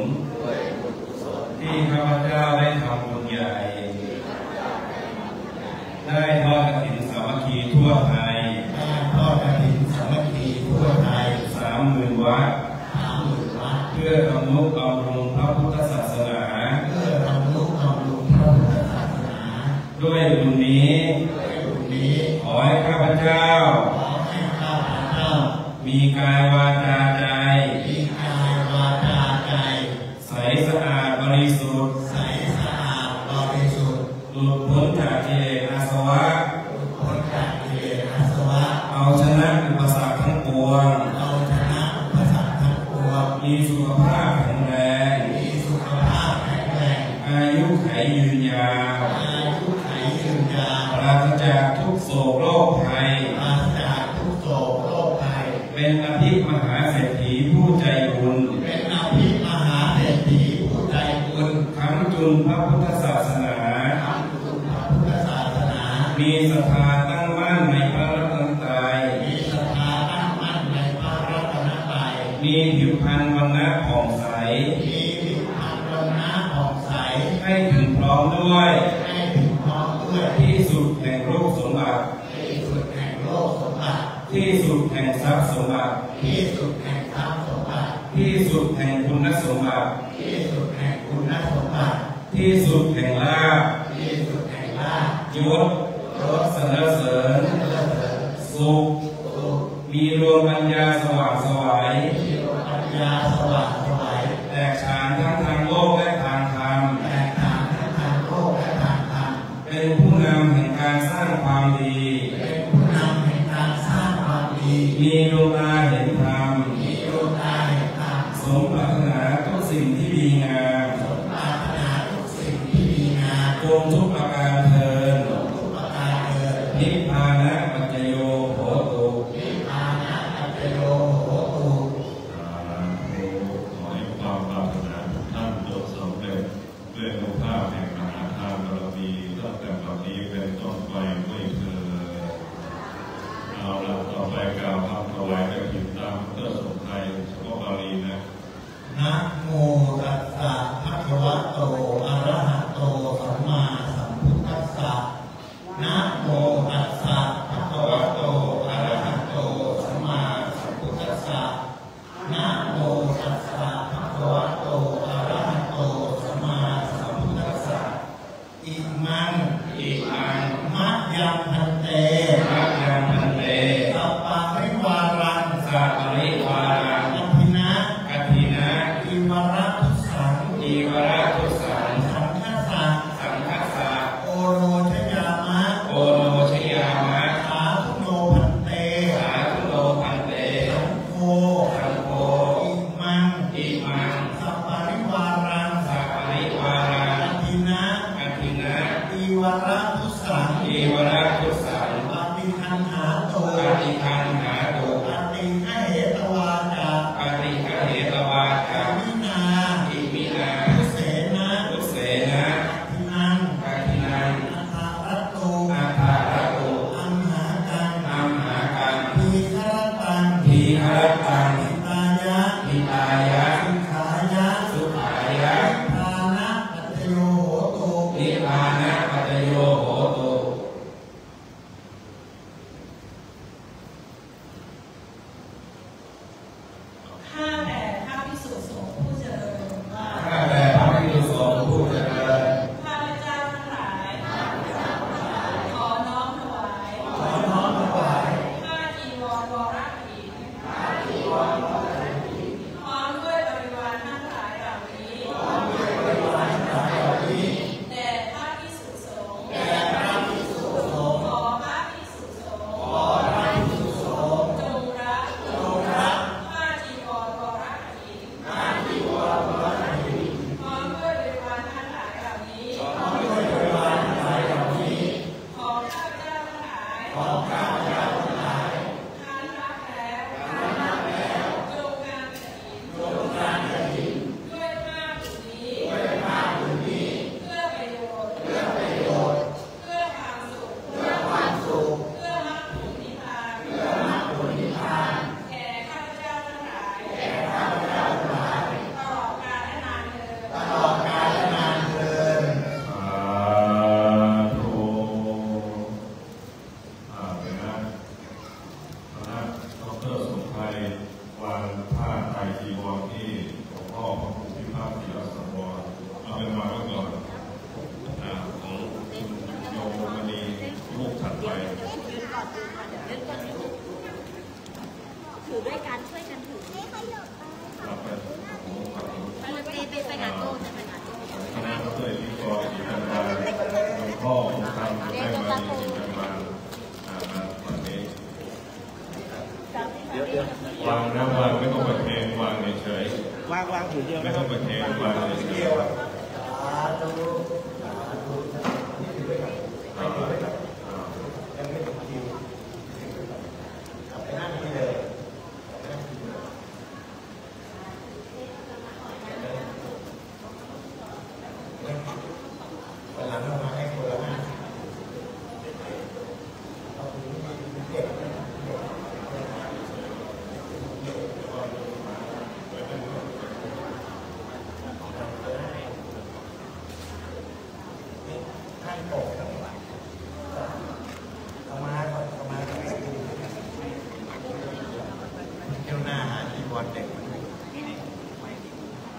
ที่ข้าพเจ้าได้ทำบุญใหญ่ได้ทอดกฐินสามัคคีทั่วไทย30,000 วัดเพื่อทำนุบำรุงพระพุทธศาสนาด้วยบุญนี้ขอให้ข้าพเจ้ามีกายวาจาใจใสสะอาดบริสุทธิ์หลุดพ้นจากกิเลสอาสวะเอาชนะอุปสรรคทั้งปวงมีสุขภาพแข็งแรง อา อายุไขยืนยาว อายุไขยืนยาว ปราศจากทุกโศกโรคภัย ปราศจากทุกโศกโรคภัย เป็นอภิมหาเศรษฐีผู้ใจบุญ เป็นอภิมหาเศรษฐีผู้ใจบุญ ค้ำจุนพระพุทธศาสนา ทำบุญพระพุทธศาสนา มีศรัทธาตั้งมั่นในพระรัตนตรัย มีศรัทธาตั้งมั่นในพระรัตนตรัย มีผิวพรรณวรรณะผ่องใส มีผิวพรรณวันนะผ่องใส ให้ถึงพร้อมด้วย ให้ถึงพร้อมด้วย ที่สุดแห่งโลกสมบัติ ที่สุดแห่งโลกสมบัติ ที่สุดแห่งทรัพย์สมบัติ ที่สุดแห่งทรัพย์สมบัติ ที่สุดแห่งคุณสมบัติ ที่สุดแห่งคุณสมบัติ ที่สุดแห่งลาภ ที่สุดแห่งลาภ ยศสรรเสริญ สุข มีดวงปัญญาสว่างไสว มีดวงปัญญาสว่างไสว แตกฉานทั้งทางโลกและทางธรรม แตกต่างทั้งทางโลกและทางธรรม เป็นผู้นำแห่งการสร้างความดี เป็นผู้นำแห่งการสร้างความดี มีดวงตาเห็นธรรม มีดวงตาแห่งธรรม สมปรารถนาทุกสิ่งที่ดีงาม สมปรารถนาทุกสิ่งที่ดีงาม จงทุกประการเทิน ทุกประการเถิด นิพพานะปัจจโยโหตุ นิพพานะปัจจโยโหตุ ขอให้ความปรารถนาทุกท่านจงสำเร็จด้วยอนุภาพแห่งมหาทานบารมีตั้งแต่บัดนี้เป็นต้นไปด้วยเถิดเอาละต่อไปกล่าวคำถวายกฐินตามพุทธสงฆ์ไทยเฉพาะบาลีนะ นะโมตัสสะภะคะวะโตอะระหะโตสัมมาสัมพุทธัสสะนะโมตัสสะภะคะวะโตอะระหะโตสัมมาสัมพุทธัสสะนะโมตัสสะภะคะวะโตอะระหะโตสัมมาสัมพุทธัสสะอิมัง อิมัง มะยังพันเต มัจยังพันเต สัปปะริวารัง สัพปริวารัง อภินะ กัตถินะ อิวรัตุสัง อีวราทุสัง สังฆสะ สังคัสสะ โอโรชยามะ โอโนชยามะ สาธุโนพันเต สาธุโลพันเต สังโฆ สังโฆ อิมัง อิมัง สัปปะริวารัง สัพปริวารัง อภินะ กัตถินะ อีวรัตุสัง อีวราทุสัง ปฏิคันหาโต ปฏิคันหาตุ ปฏิฆะเหตวาจา ปฏิฆะเหตวาจา วินา อิมินา ทุเสนะ ทุเสนะ ทินัง กัตถินัง อัฏฐารัตโต อาภาระโต อัมหากัง อัมหากัง ทีฆรตัง ทีฆรตัง ทิตายะ ทิตายะ สุขายะ สุขายะ ทานะปัจโยโหตุ นิพพานะปัจจโยโหตุ ข้าแต่พระภิกษุสงฆ์ผู้เจริญ ข้าแต่พระภิกษุสงฆ์ผู้เจริญ ข้าพเจ้าทั้งหลายขอน้อมถวาย ขอน้อมถวาย ผ้าจีวรวรกิจพร้อมด้วยบริวารทั้งหลายเหล่านี้แด่พระภิกษุสงฆ์ขอพระภิกษุสงฆ์จงรับผ้าจีวรวรกิจพร้อมด้วยบริวารทั้งหลายเหล่านี้ของข้าพเจ้าทั้งหลายท่านรับแล้วจงการกฐินด้วยผ้าผืนนี้เพื่อประโยชน์เพื่อความสุขเพื่อมรรคผลนิพพานแก่ข้าพเจ้าทั้งหลายตลอดกาลและนานเทอญ ตลอดกาลและนานเทิน สาธุเป็นนะคณะดร.สมไทยวางผ้าไตรจีวรที่หลวงพ่อพระครูพิพากษ์ศิลสังวรเอาเป็นวางไว้ก่อนของคุณโยมณีลูกถัดไป ถือด้วยกันช่วยกันถือ รับไปของพระครู ไปงานโต้จะไปงานโต้ คณะดร.นิกรศรีจันทราหลวงพ่อคงทำได้มาดีศรีจันทรามาวันนี้วางนะวางไม่ต้องประเคนวางเฉยๆ วางผืนเดียว ไม่ต้องประเคนวางเฉยๆ สาธุ ตั้งโต๊ะทั้งหมดเอามาก่อนเอามาก่อนเที่ยวหน้าหาคีย์บอร์ดเด็กมัน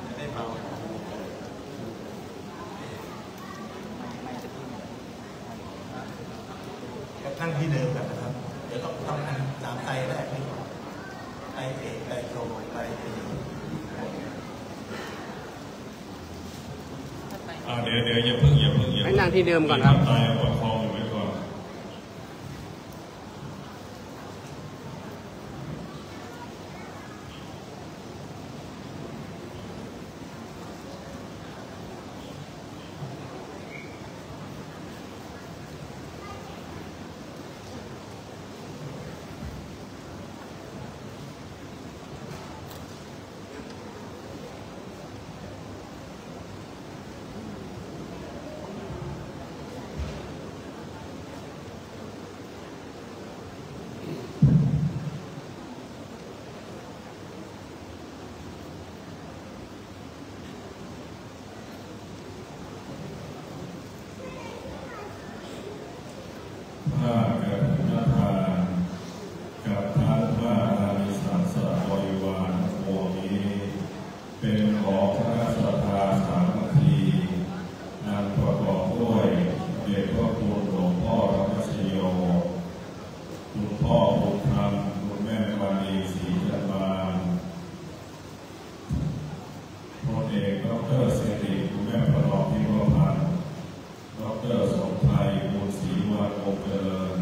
จะได้เบานั่งที่เดิมกันนะครับเดี๋ยวต้องอันสามไตแรกนี่ไตเอกไตโทไตเอก เดี๋ยวอย่าเพิ่งให้นั่งที่เดิมก่อนครับ ตายประคองอยู่ไว้ก่อนผ้ากฐินทานกับทั้งผ้าอานิสงส์บริวารทั้งปวงนี้เป็นของคณะศรัทธาสามัคคีอันประกอบด้วยเดชพระคุณหลวงพ่อธรรมชโยคุณพ่อบุญธรรมคุณแม่มานีศรีจันทร์พลเอกดร.สิริคุณแม่ประนอมพิมพ์พันธ์ดร.สมไทยบุญศรีวานวงเจริญ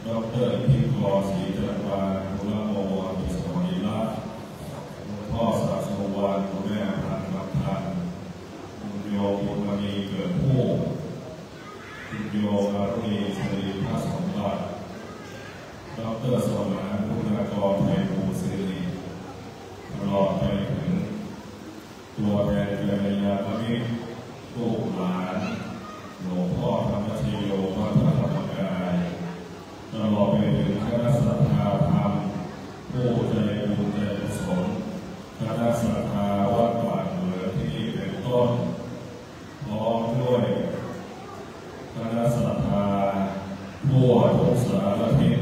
ดร.พิมพ์กรศรีจันทร์คุณละโมอภิสมัยรัตน์คุณพ่อศักดิ์สุวรรณคุณแม่พันธ์รักทันคุณโยมบุญมณีเกิดผู้คุณโยมอารุณีชลีพระสมบัติดร.สมานคุณากรไพบูลย์สิริตลอดไปถึงตัวแทนกัลยาณมิตรลูกหลานหลวงพ่อธรรมชโยวัดพระธรรมกายตลอดไปถึงคณะศรัทธาธรรมผู้ใจบุญใจกุศลคณะศรัทธาวัดป่าเหนือที่เป็นต้นพร้อมด้วยคณะศรัทธาทั่วทุกสารทิศ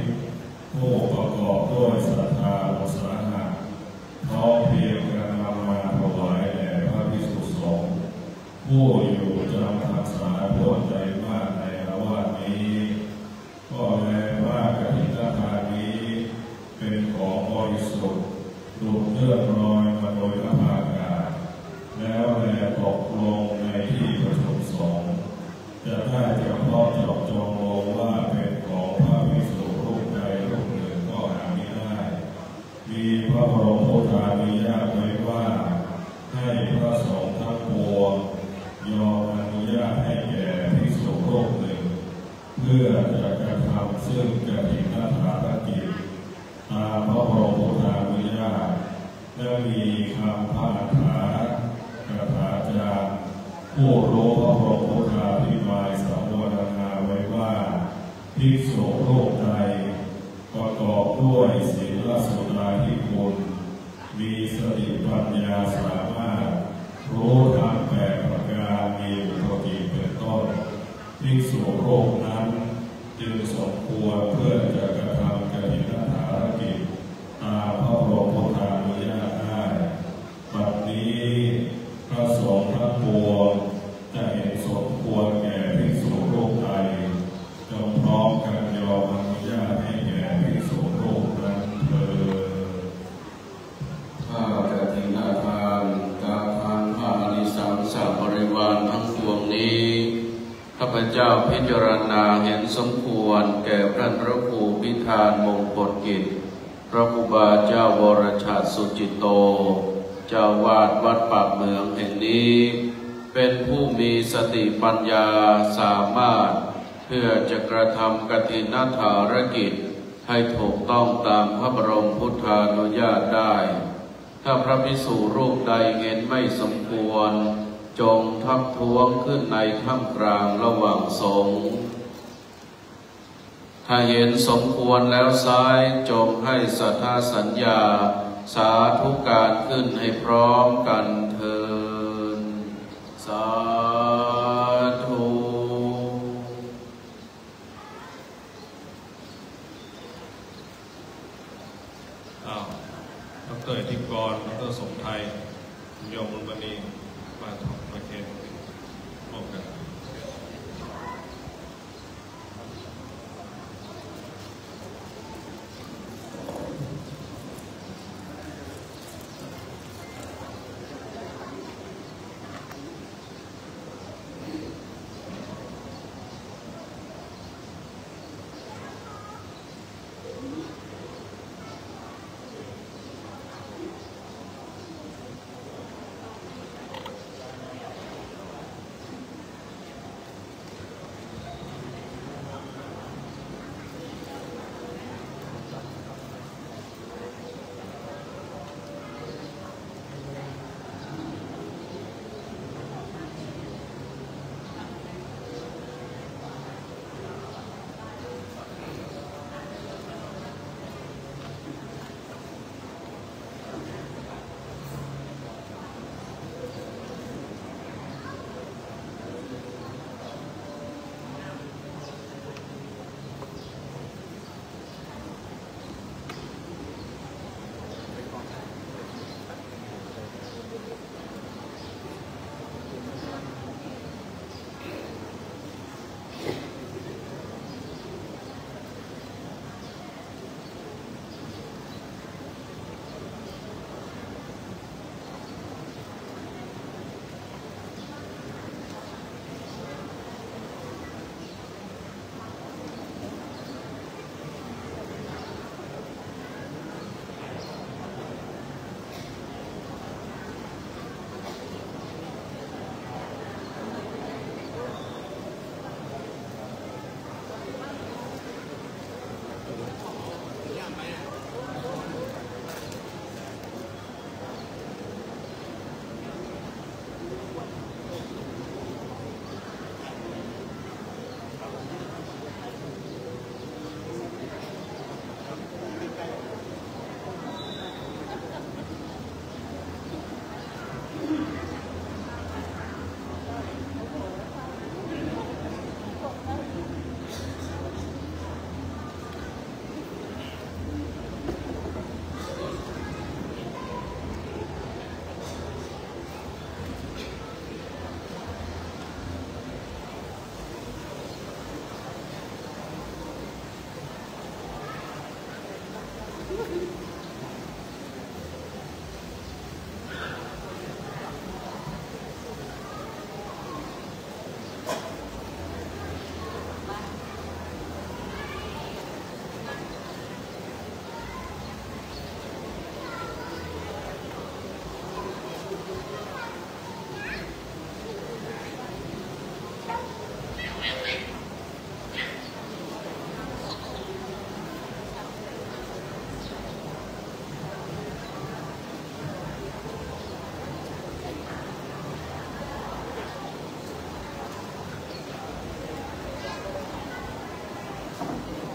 ผู้ประกอบด้วยศรัทธาอุตสาหะพร้อมเพียงกันนำมาถวายแด่พระภิกษุสงฆ์ผู้อยู่จำพรรษาพ้นใจมากในอาวาสนี้ก็แลว่ากฐินทานนี้เป็นของบริสุทธิ์ดุจเลื่อนลอยมาโดยพระภาคาแล้วแลตกลงในที่ประชุมสงฆ์จะได้เฉพาะเจาะจงลงว่าเป็นของพระภิกษุรูปใดรูปหนึ่งก็หาไม่ได้มีพระบรมโอษานุญาตไว้ว่าให้พระสงฆ์ทั้งปวงยอมอนุญาตให้แก่ภิกษุรูปหนึ่งเพื่อจะกระทำซึ่งกฐินทานกิจตามพระบรมโอษานุญาตและมีคำพระอัฏฐกถาจารย์ผู้รู้พระบรมโอษาภิบาลสังวรณาไว้ว่าภิกษุรูปใดประกอบด้วยศีลสุตาธิคุณมีสติปัญญาสามารถรู้ทางแปดประการมีอุปกิเป็นต้นภิกษุรูปนั้นจึงสมควรเพื่อจะกระทำกฐินทานกิจตามพระบรมโอษานุญาตได้บัดนี้พระสงฆ์ทั้งปวงจะเห็นสมควรแก่ภิกษุรูปใดจงพร้อมกันยอมอนุญาตให้แก่ภิกษุรูปนั้นเถิดผ้ากฐินทานกับทานผ้าอานิสงส์บริวารทั้งปวงนี้ข้าพเจ้าพิจารณาเห็นสมควรแก่พระครูพิธานมงคลกิจพระครูบาเจ้าวรชาติสุจิตโตเจ้าวาดวัดปากเมืองแห่งนี้เป็นผู้มีสติปัญญาสามารถเพื่อจะกระทำกฐินทานกิจให้ถูกต้องตามพระบรมพุทธานุญาตได้ถ้าพระภิกษุรูปใดเห็นไม่สมควรจงทักท้วงขึ้นในท่ามกลางระหว่างสงฆ์ถ้าเห็นสมควรแล้วไซร้จงให้สัทธาสัญญาสาธุการขึ้นให้พร้อมกันเถิดสาธุ ค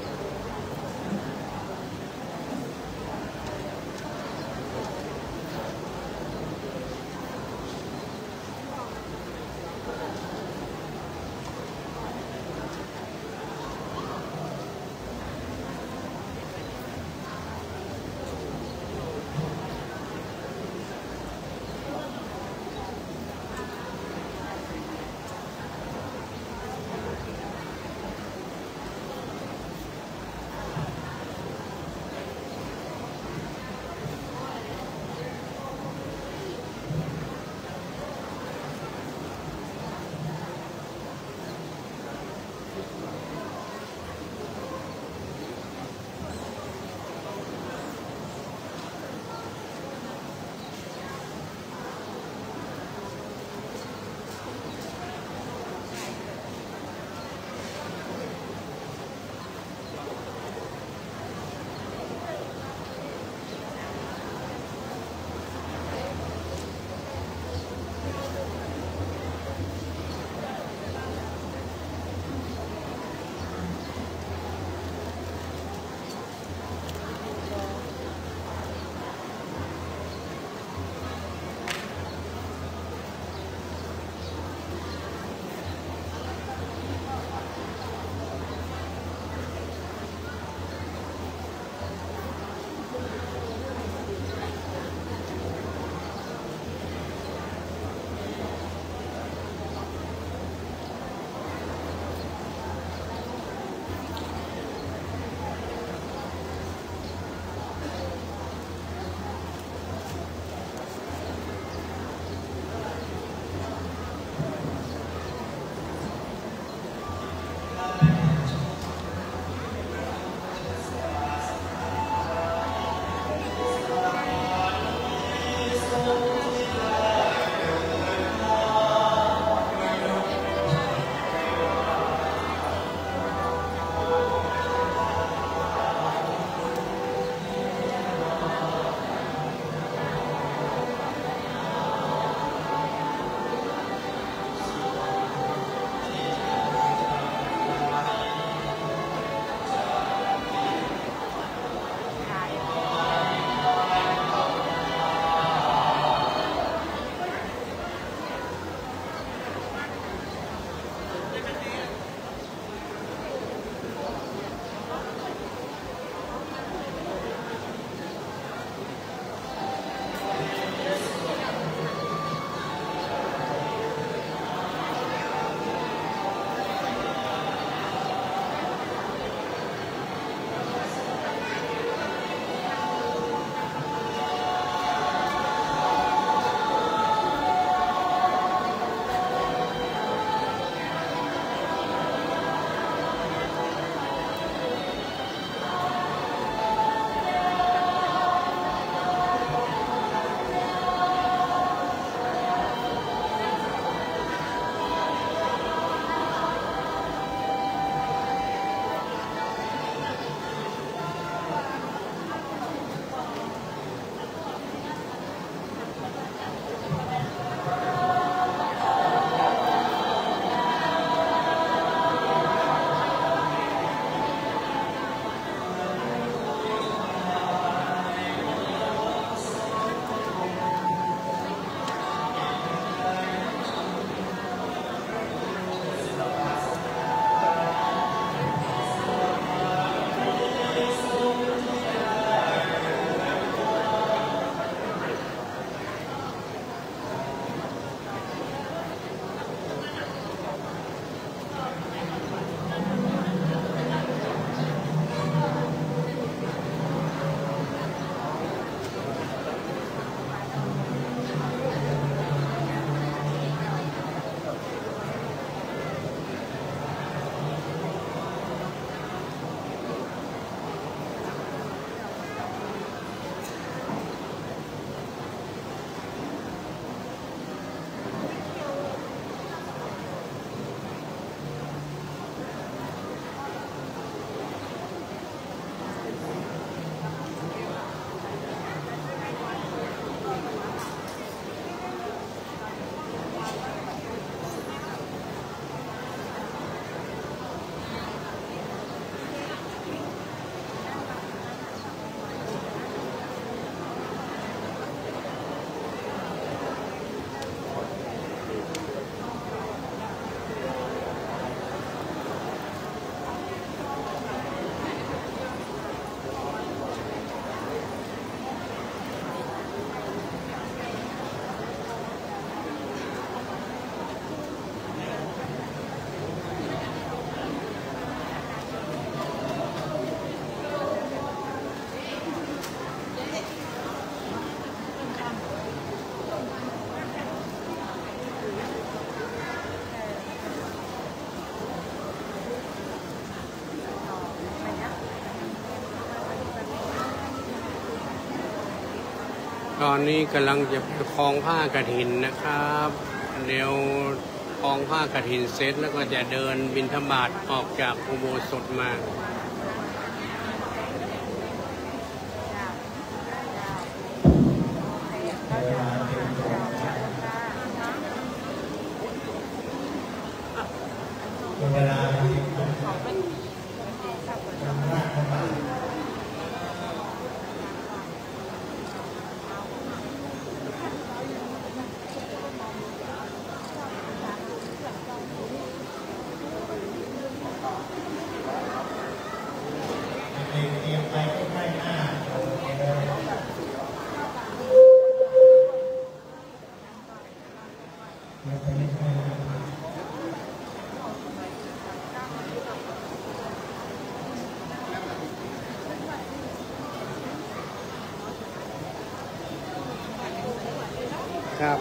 ตอนนี้กำลังจะคล้องผ้ากฐินนะครับเดี๋ยวคล้องผ้ากฐินเสร็จแล้วก็จะเดินบิณฑบาตออกจากอุโบสถมาเวลาครับ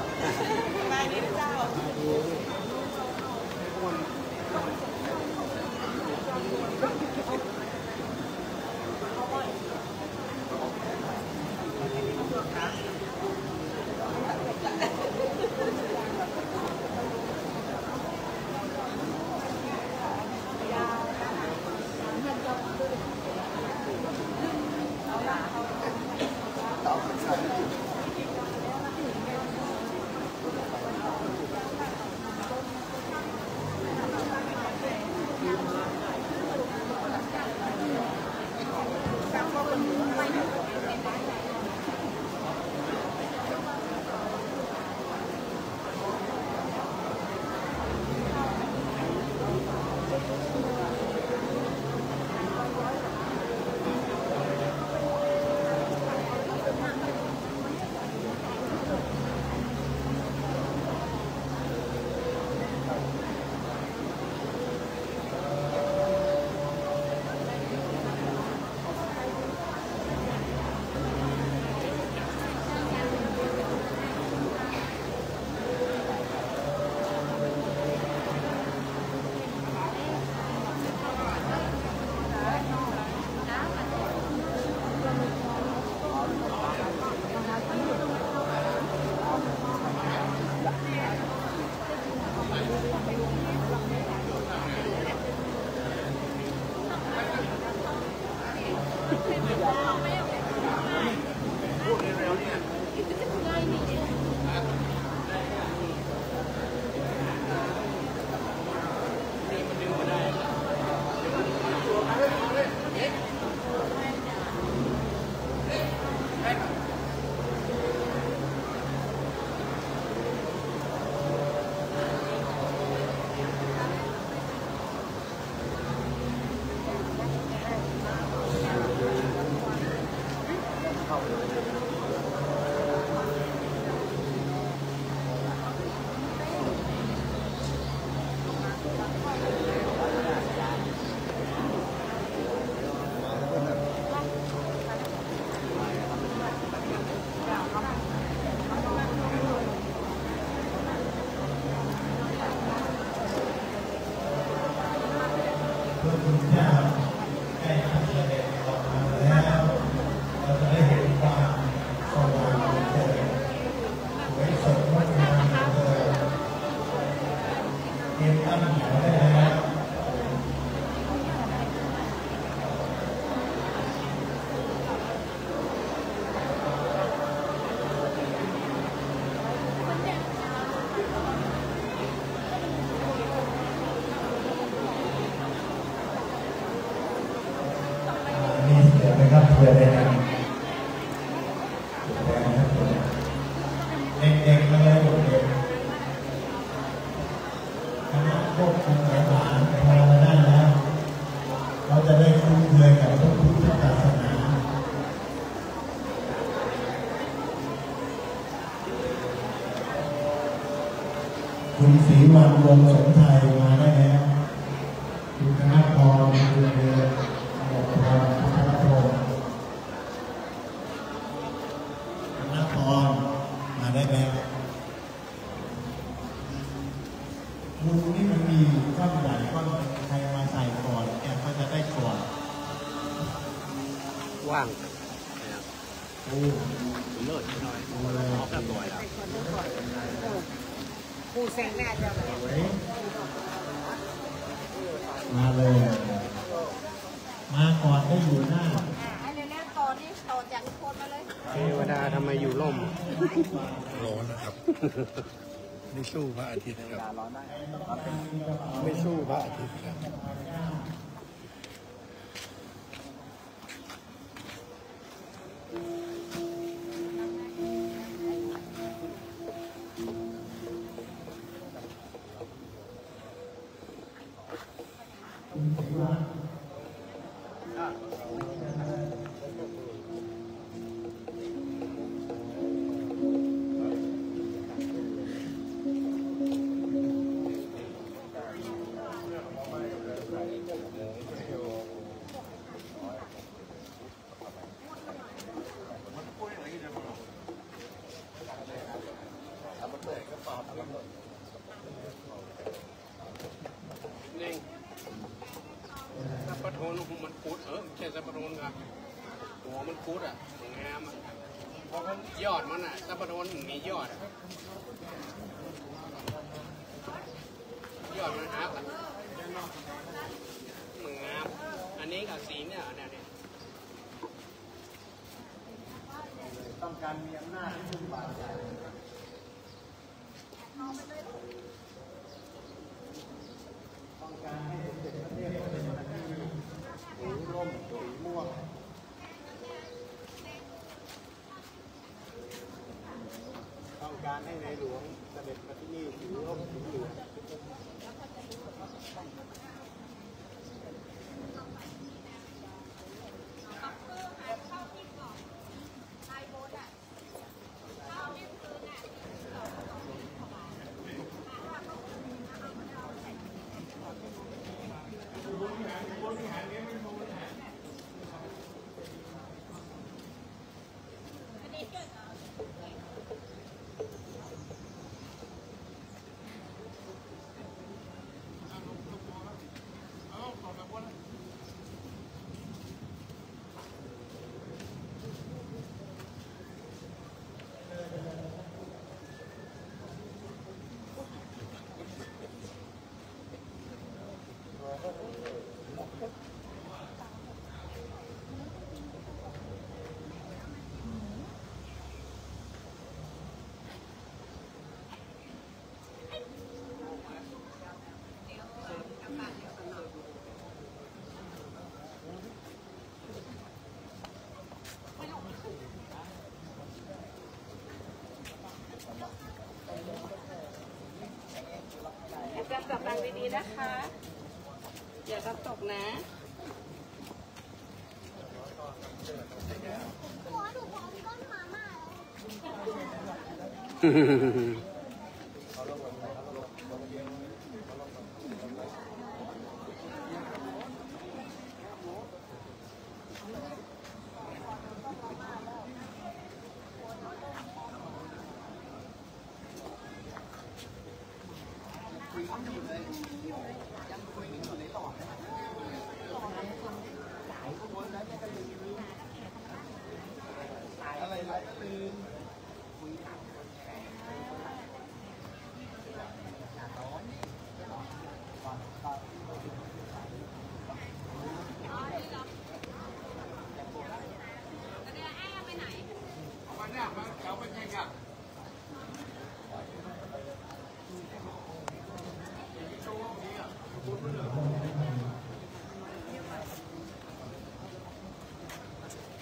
พระคุณเจ้าได้ทำเสด็จออกมาแล้วเราจะได้เห็นความสว่างของเธอสวยสดงดงามของเธอเตรียมตั้งแถวได้แล้วนะครับเพื่อได้นำเด็กๆมาเลยเด็กคณะพวกคุณหลานพามาได้แล้วเราจะได้คุ้นเคยกับพระพุทธศาสนาคุณศรีวันวงศ์สมไทยมาได้แล้วคุณธนพรคุณเดือนบอกพรพัฒนพงศ์ธนพรมาได้แล้วมุมนี้มันมีก้อนใหญ่ก้อนใครมาใส่ก่อนแกก็จะได้ก่อน ว่าง โอ้ เลิศหน่อยออกกันตัวแล้วสวยมาเลยมาก่อนได้อยู่หน้าไอ้เรื่องต่อนี่ต่อจากโคนมาเลยเทวดาทำไมอยู่ร่ม ร้อนนะครับไม่สู้พระอาทิตย์ครับ ไม่สู้พระอาทิตย์ครับ นี่สับปะรดมันพุดแค่สับปะรดครับหัวมันพุดงามเพราะมันยอดมันสับปะรดมียอดมันหักมันงามอันนี้กับสีเนี่ยต้องการมีอำนาจที่สุดบาดใจต้องการให้เด็กประเทศเป็นประเทศสีร่มสีม่วงต้องการให้ในหลวงเสด็จมาที่นี่สีร่มสีเหลืองจับดังดีๆนะคะอย่ารับตกนะหัวหนูพร้อมต้นมาม่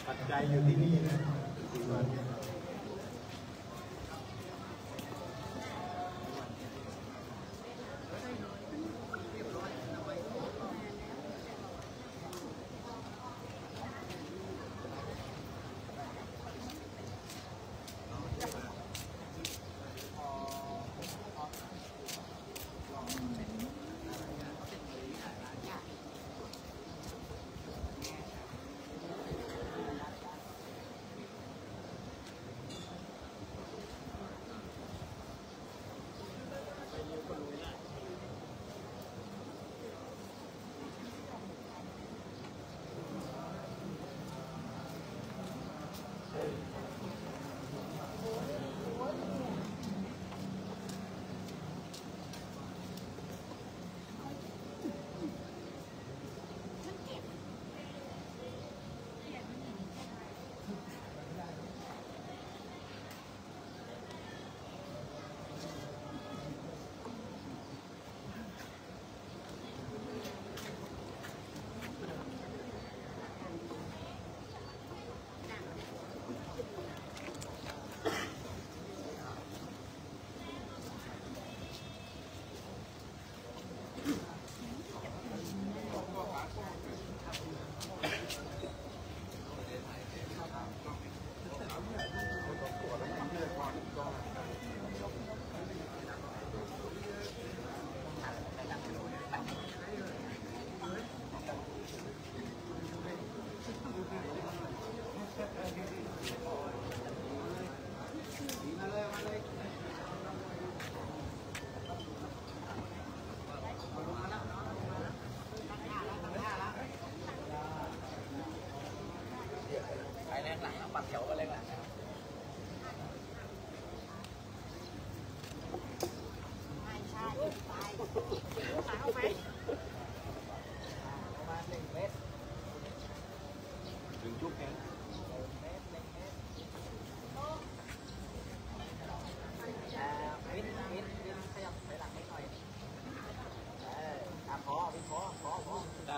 ปัจจัยอยู่ที่นี่นะ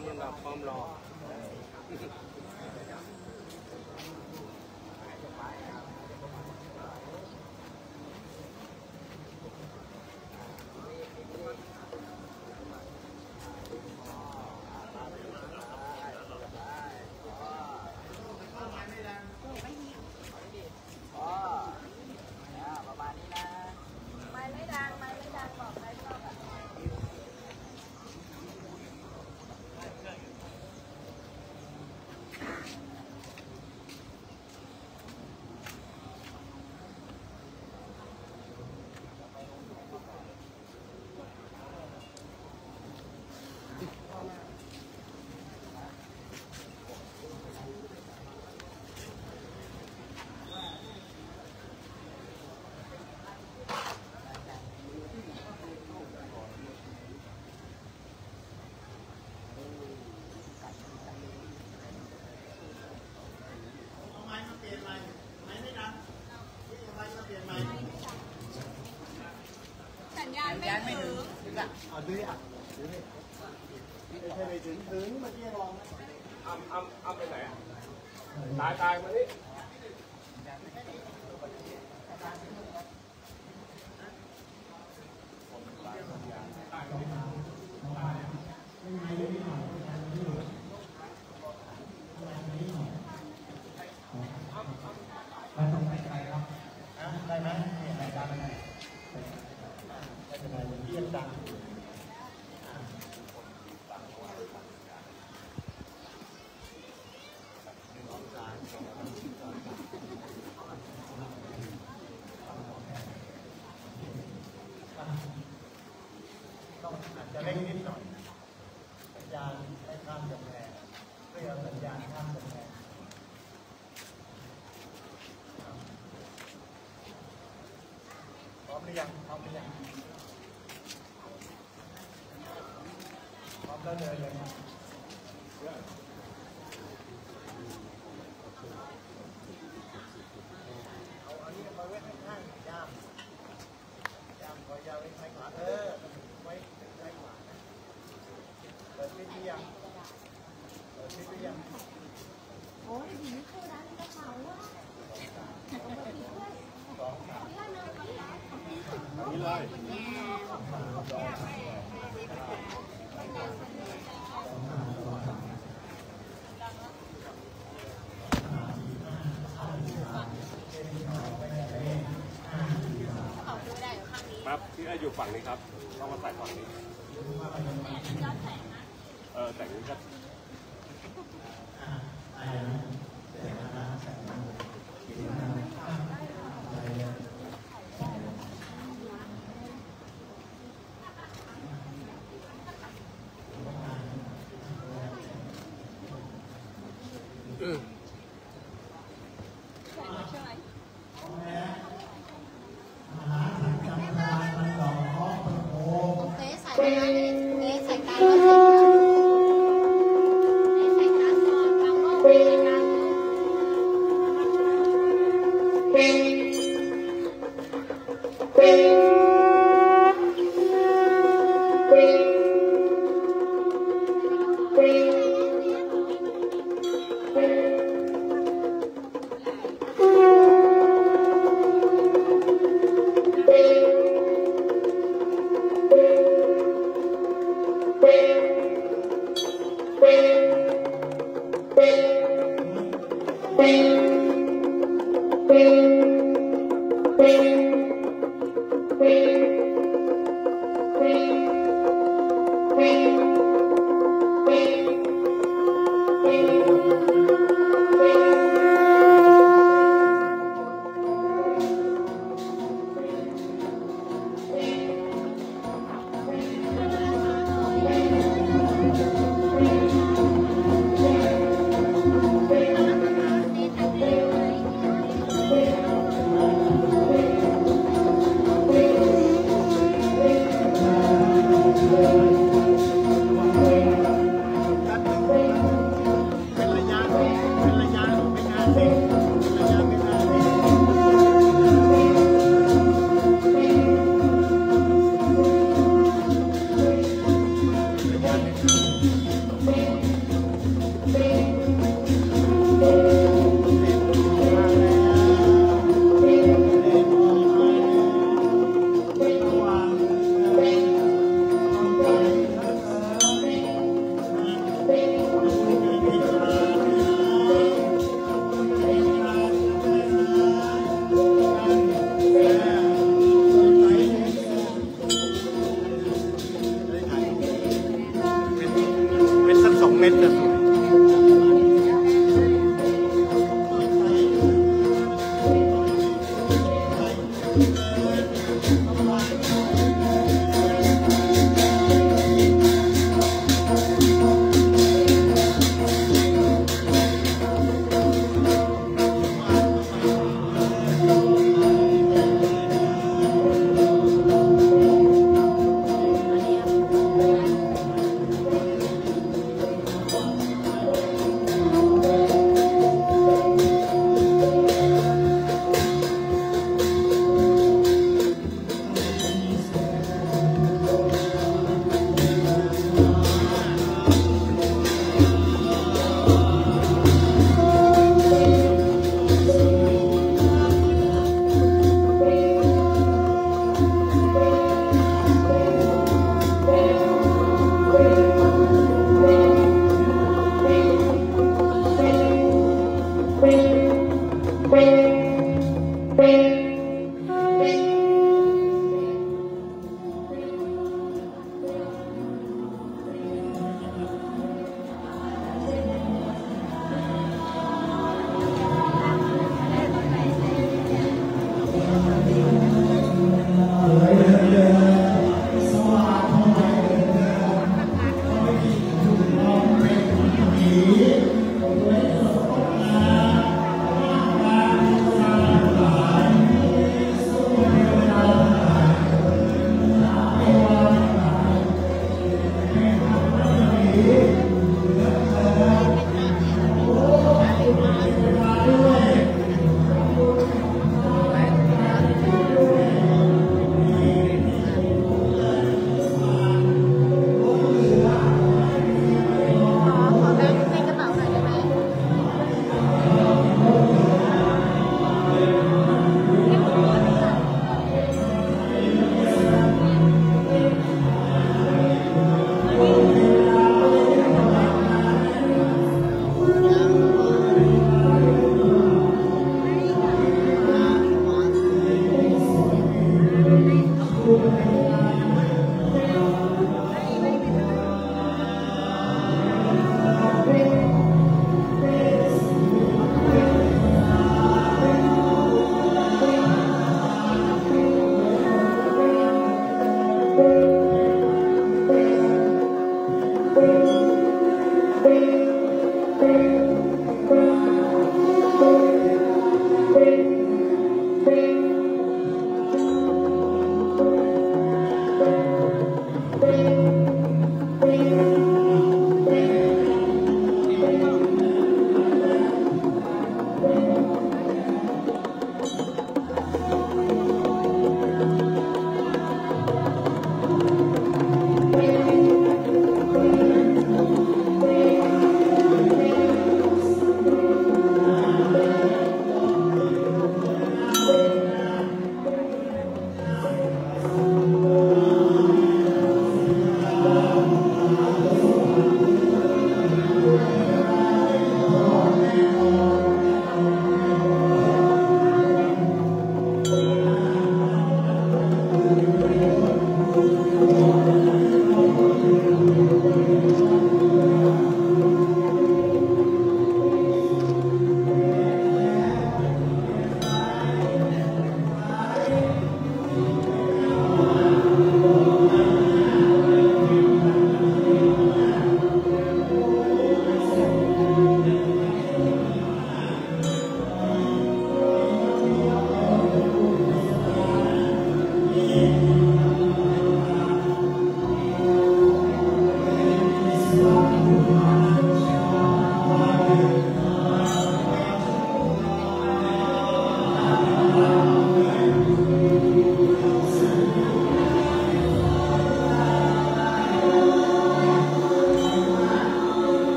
ำมันแบบความรอเอาด้วยอ่ะไม่ใช่ไปถึงเมื่อกี้ลองอ้ำไปไหนตายมาดิได้ไหมได้ไหมได้ไหมเยี่ยมจังจะเร่งนิดหน่อยสัญญาณให้ข้ามกำแพงเพื่อสัญญาณข้ามกำแพงพร้อมหรือยังพร้อมหรือยังพร้อมแล้วเดินเลยนะเอาอันนี้มาไว้ข้างๆย่ามขอยาวไว้ซ้ายขวาไว้ซ้ายขวาเปิดที่ยังเปิดที่ยังโอ้ยดีไม่เคยร้านกระเป๋าว่ะนี่เลยครับที่อยู่ฝั่งนี้ครับต้องมาใส่ฝั่งนี้แต่งนี้ครับ เม็ดจะสวย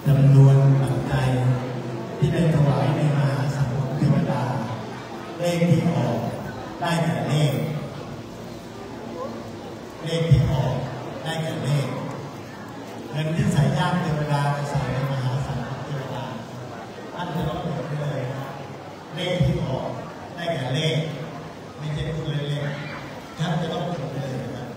จำนวนปัจจัยที่ได้ถวายในมหาสังฆเทวดาเลขที่ออกได้แก่เลขที่ออกได้แก่เลขเงินที่ใส่ย่ามเทวดาไปใส่ในมหาสังฆเทวดาท่านจะต้องเปิดไปเลยเลขที่ออกได้แก่เลขไม่ใช่พูดเล่นๆท่านจะต้องเปิดไปเลยนะครับ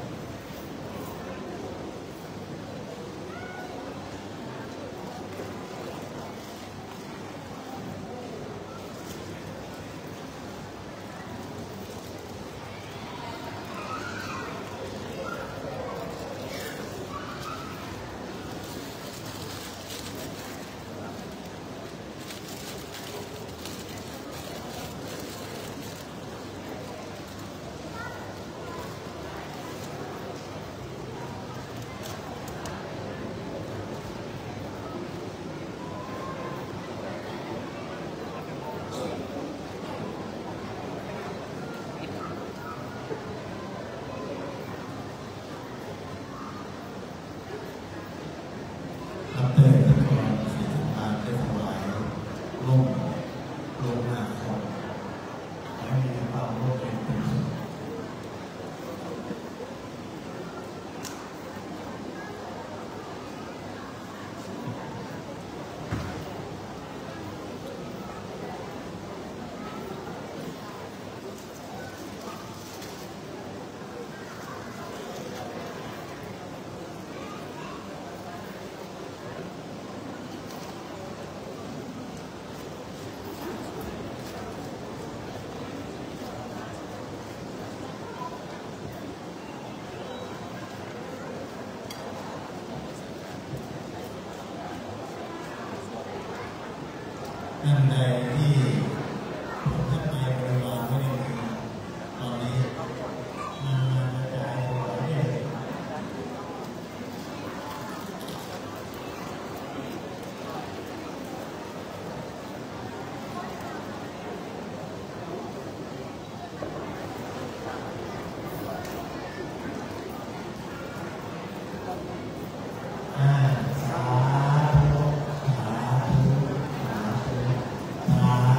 ท่านใดที่ท่านนายบริวารไม่ได้มีตอนนี้มากระจายถวายได้เลยสาธุสาธุสาธุสา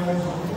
เ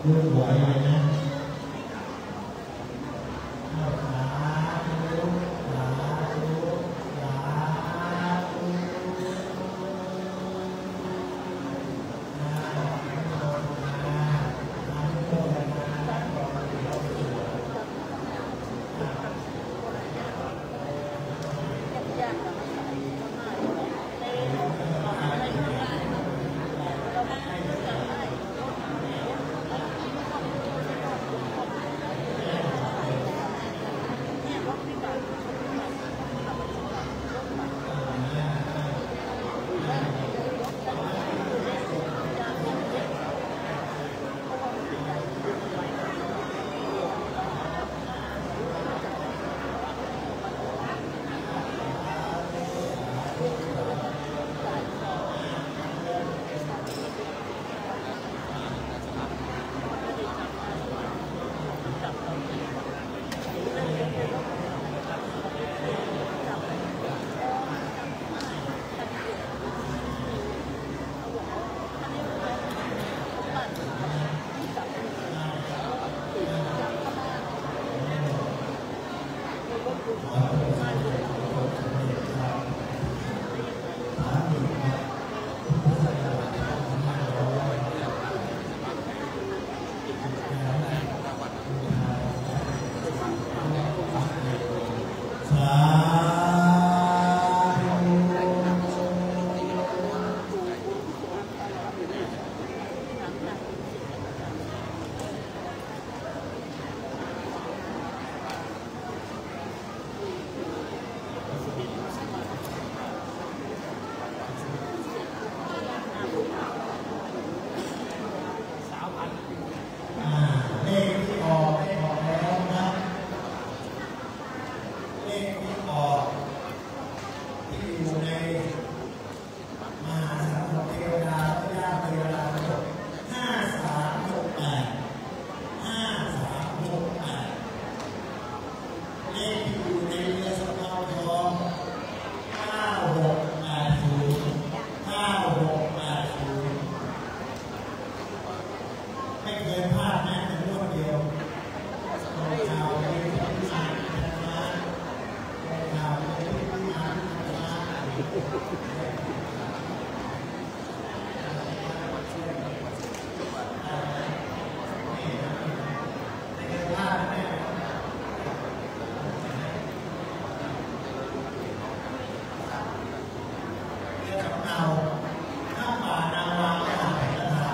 ลูกไหวเลยนะ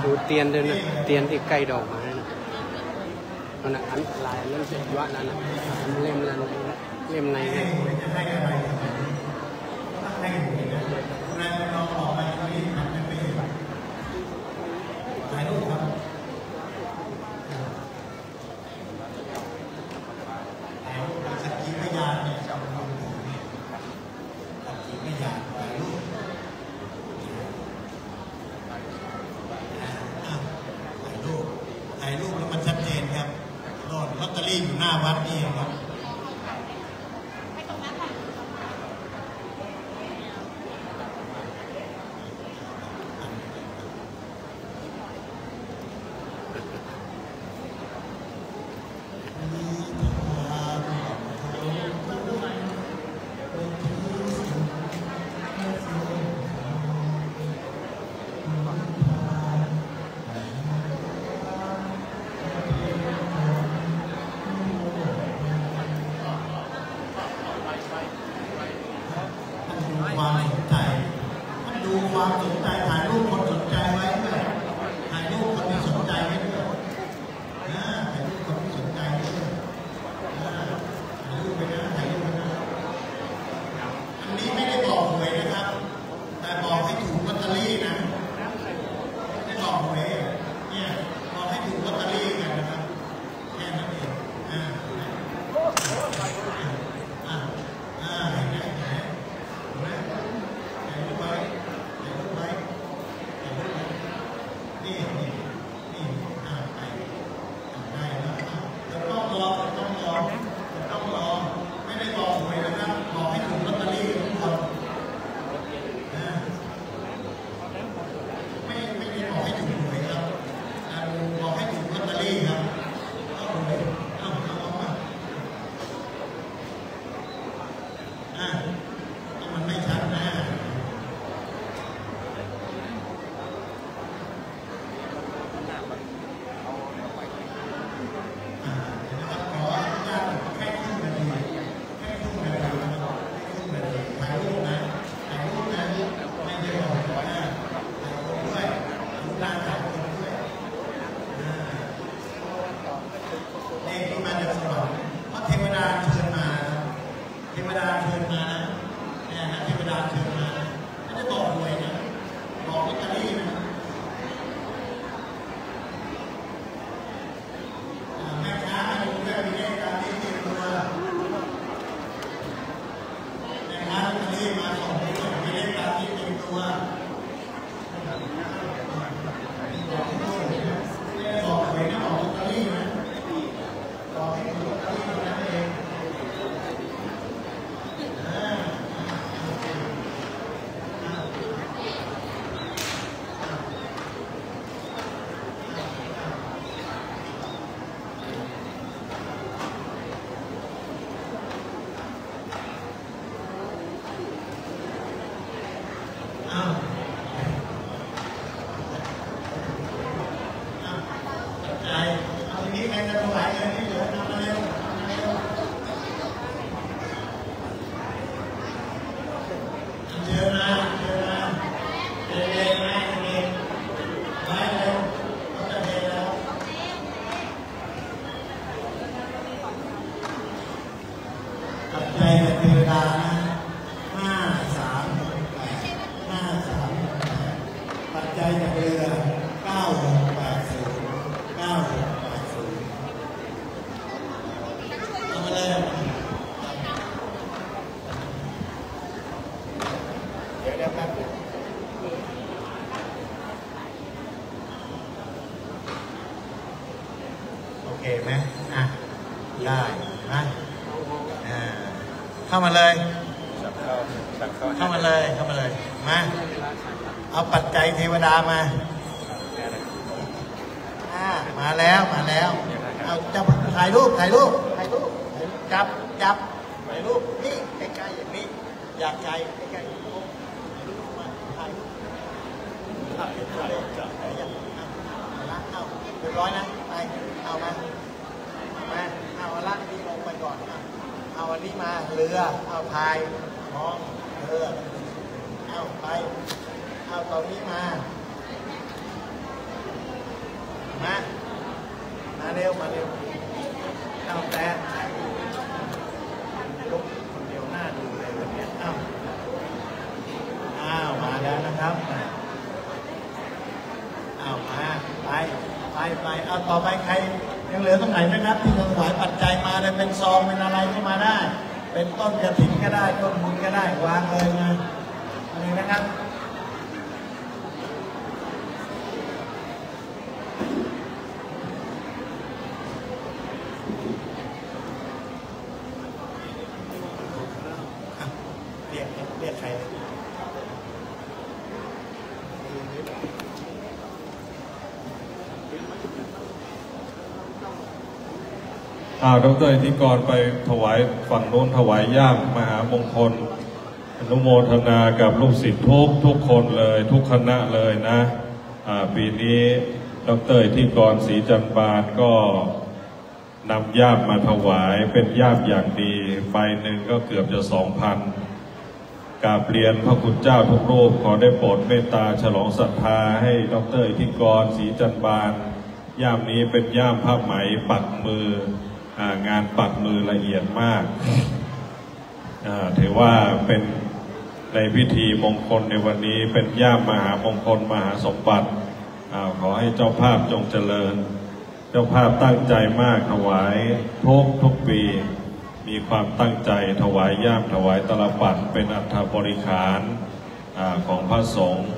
ดูเตียนด้วยนะเตียนที่ใกล้ดอกไม้นะนั่นน่ะอันลายนั่นสิวะนั่นน่ะเล่มนั้นเล่มในเนี่ย จะให้อะไรให้หนูนะนายลองออกไปตรงนี้มันไม่เห็นถ่ายรูปครับถ่ายรูปสักขีพยานเนี่ยจะเอาดูเนี่ยสักขีพยานถ่ายรูปถ่ายรูปแล้วมันชัดเจนครับโน่นลอตเตอรี่อยู่หน้าวัดนี่ครับความสนใจมันดูความสนใจถ่ายรูปคนสนใจไว้ด้วยถ่ายรูปคนที่สนใจไว้ด้วยถ่ายรูปคนที่สนใจไว้ด้วยถ่ายรูปไปนะถ่ายรูปไปนะอันนี้ไม่ได้บอกหวยนะครับแต่บอกให้ถูกลอตเตอรี่นะไม่บอกหวยเนี่ยบอกให้ถูกลอตเตอรี่กันนะครับแค่นั้นเองเห็นไหมถ่ายรูปไว้ถ่ายรูปไว้ เดี๋ยวแป๊บนึงโอเคไหมอ่ะได้นะเข้ามาเลยเข้ามาเลยมาเอาปัจจัยเทวดามามาแล้วเอาจับถ่ายรูปจับถ่ายรูปนี่ใกล้ๆอย่างนี้อยากใจใกล้ๆมาถ่ายรูปเอาเรียบร้อยนะไปเอามาเอาล่างนี้ลงไปก่อนเอาอันนี้มาเรือเอาพายมองเรือเอาไปเอาตรงนี้มาเร็วเอาแต่ลุกคนเดียวหน้าดูเลยวันนี้มาแล้วนะครับมาไปเอาต่อไปใครยังเหลือตรงไหนไหมครับที่จะถวายปัจจัยมาได้เป็นซองเป็นอะไรก็มาได้เป็นต้นกระถิ่นก็ได้ต้นบุญก็ได้วางเลยนะนี่นะครับเรียกใครเลยดร.อิทธิกรไปถวายฝั่งโน้นถวายย่ามมหามงคลอนุโมทนากับลูกศิษย์ทุกคนเลยทุกคณะเลยนะปีนี้ดร.อิทธิกรศรีจันทร์บานก็นำย่ามมาถวายเป็นย่ามอย่างดีใบหนึ่งก็เกือบจะ 2,000 กราบเรียนพระคุณเจ้าทุกรูปขอได้โปรดเมตตาฉลองศรัทธาให้ดร.อิทธิกรศรีจันทร์บานย่ามนี้เป็นย่ามผ้าไหมปักมืองานปักมือละเอียดมากถือว่าเป็นในพิธีมงคลในวันนี้เป็นย่ามมหามงคลมหาสมบัติขอให้เจ้าภาพจงเจริญเจ้าภาพตั้งใจมากถวายทุกปีมีความตั้งใจถวายย่ามถวายตลับปัดเป็นอัฐบริขารของพระสงฆ์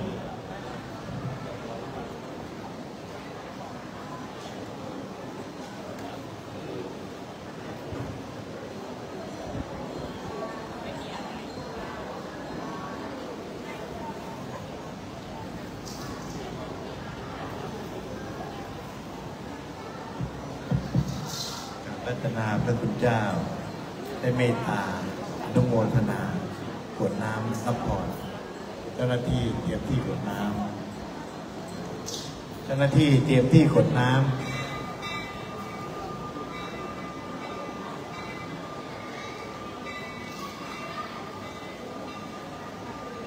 รัตนาพระคุณเจ้าได้เมตตาอนุโมทนากรวดน้ำซัพพอร์ตเจ้าหน้าที่เตรียมที่กรวดน้ำเจ้าหน้าที่เตรียมที่กรวดน้ำ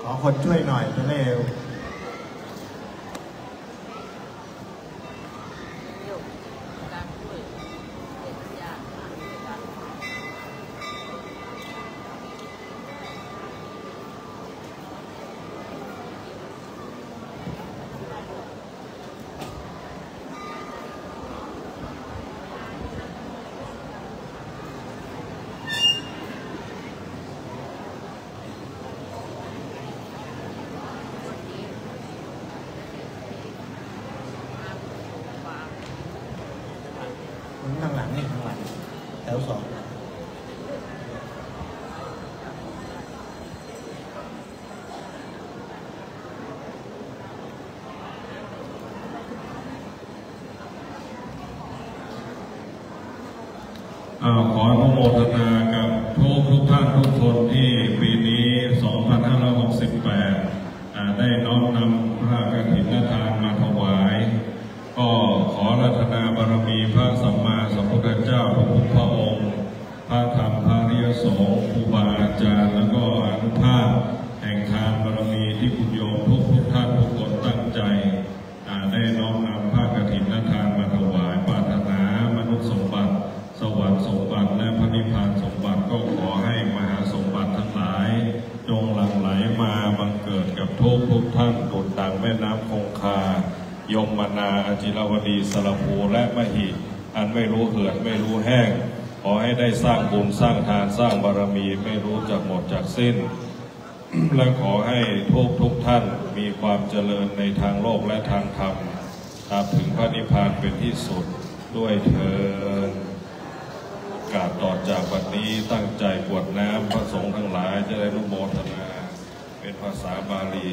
ขอคนช่วยหน่อยจะเร็วข้างหลังนี่ข้างหลังแถว2ขออนุโมทนากับทุกท่านทุกคนที่ปีนี้ 2568 ได้น้อมนำพระกฐินทานมาถวายก็ขอรัตนาบารมีพระสัมมาสัมพุทธเจ้าทุกพระองค์พระธรรมพระอริยสงฆ์ครูบาอาจารย์แล้วก็อนุภาพแห่งทานบารมีที่คุณโยมทุกท่านทุกคนตั้งใจได้น้อมนำพระกฐินทานมาถวายปรารถนามนุษย์สมบัติสวรรค์สมบัติและพระนิพพานสมบัติก็ขอให้มหาสมบัติทั้งหลายจงหลั่งไหลมาบังเกิดกับทุกท่านดุจดังแม่น้ำคงคายมนาอจิรวดีสระภูและมหิอันไม่รู้เหือดไม่รู้แห้งขอให้ได้สร้างบุญสร้างทานสร้างบารมีไม่รู้จักหมดจากสิ้น และขอให้ทุกท่านมีความเจริญในทางโลกและทางธรรมตามถึงพระนิพพานเป็นที่สุดด้วยเถิดกราบต่อจากวันนี้ตั้งใจกรวดน้ำพระสงฆ์ทั้งหลายจะได้อนุโมทนาเป็นภาษาบาลี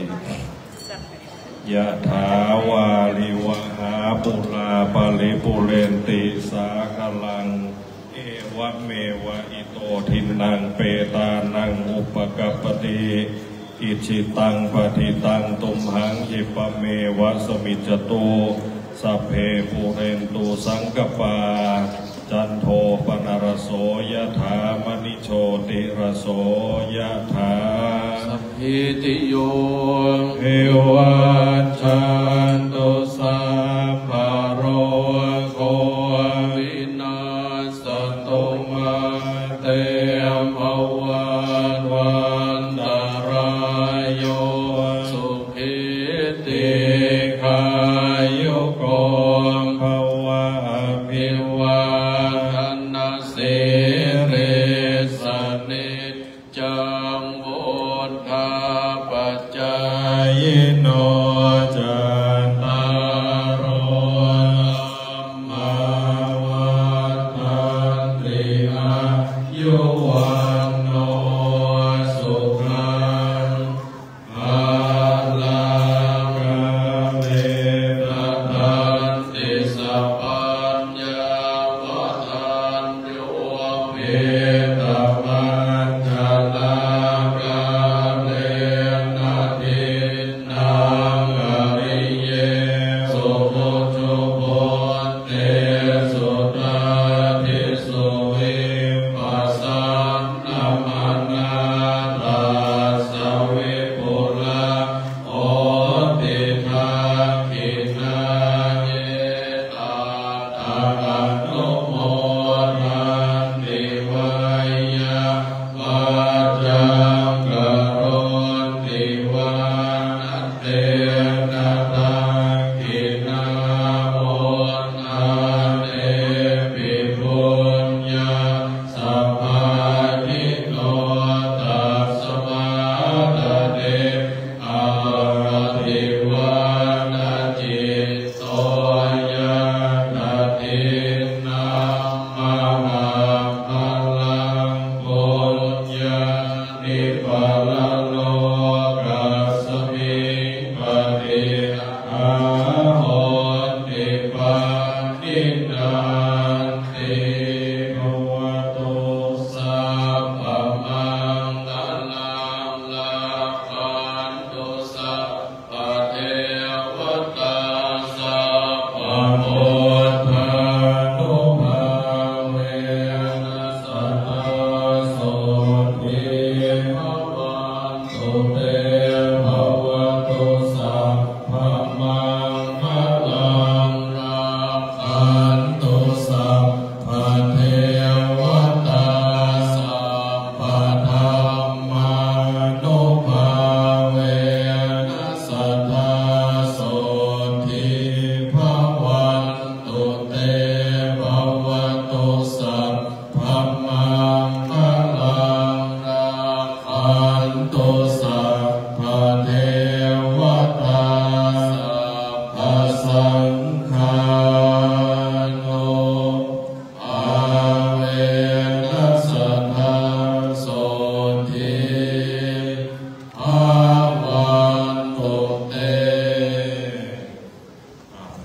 ยะถาวาริวหาปุราปาริปุเรนติสาคลังเอวะเมวะอิโตทินังเปตานังอุปกัปปติอิชิตังปฏิตังตุมหังหิปะเมวะสมิจจตุสัพเพปุเรนตุสังกปาจันโทปนรโสยะถามณิโชติรโสยะถาสัพพิติโยเอวัชชันตุสัพพะโรโควินาศตุมาเตภวันวันตรายโยสุขิติขายุโกภวะภิวาทนาสิริสนิจจังวุฒาปัจจายโนจันตารโอมาวัฏันติอายุวันโนสุขังภาลังกาเวนะทันติสัพพัญญาวัฏันโยเวตามัญจลากาเวนะทินังอริเยสุโภชุโภเตสุตาทิสุวิปัสสนามานาตาสวิปุระโอติภาคินาเยตาตานุโมทันติวายาวัจจังกโรติวานัตเตนะตังขินาโมนาเตปิปุญญาสัพพะทิโนตัสสมาตเตอะระติวานาจิตโตยะนาทินามามาพลังปุญญานิพพานโลกัสสมิงปฏิอาโหติปานินันติภวตุสัพพมังคลังลาภันตุสัพพเทวตาสัพพพุทธานุภาเวนัสสะโสติภวันตุเตภวตุสัพพมังคลังราภันตุสัพพเทวตาสัพพธรรมานุภาเวนัสสะโสติภวันตุเตภวตุสัพพมังคลังราภันตุสัพพเทวตาสัพพสังฆานุอาเวนัสสะโสติภวันตุเต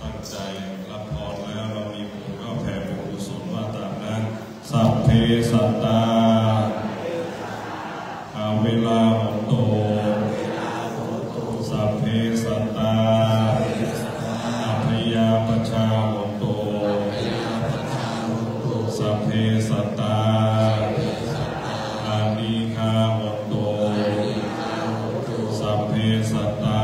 ตั้งใจรับพรแล้วเรามีบุญก็แผ่บุญกุศลว่าตามนั้นสัพเพสัตตาเวลาหนโตสัพเพสัตตาอัพยาปชาหนโตสัพเพสัตตาอานิคาหนโตสัพเพสัตตา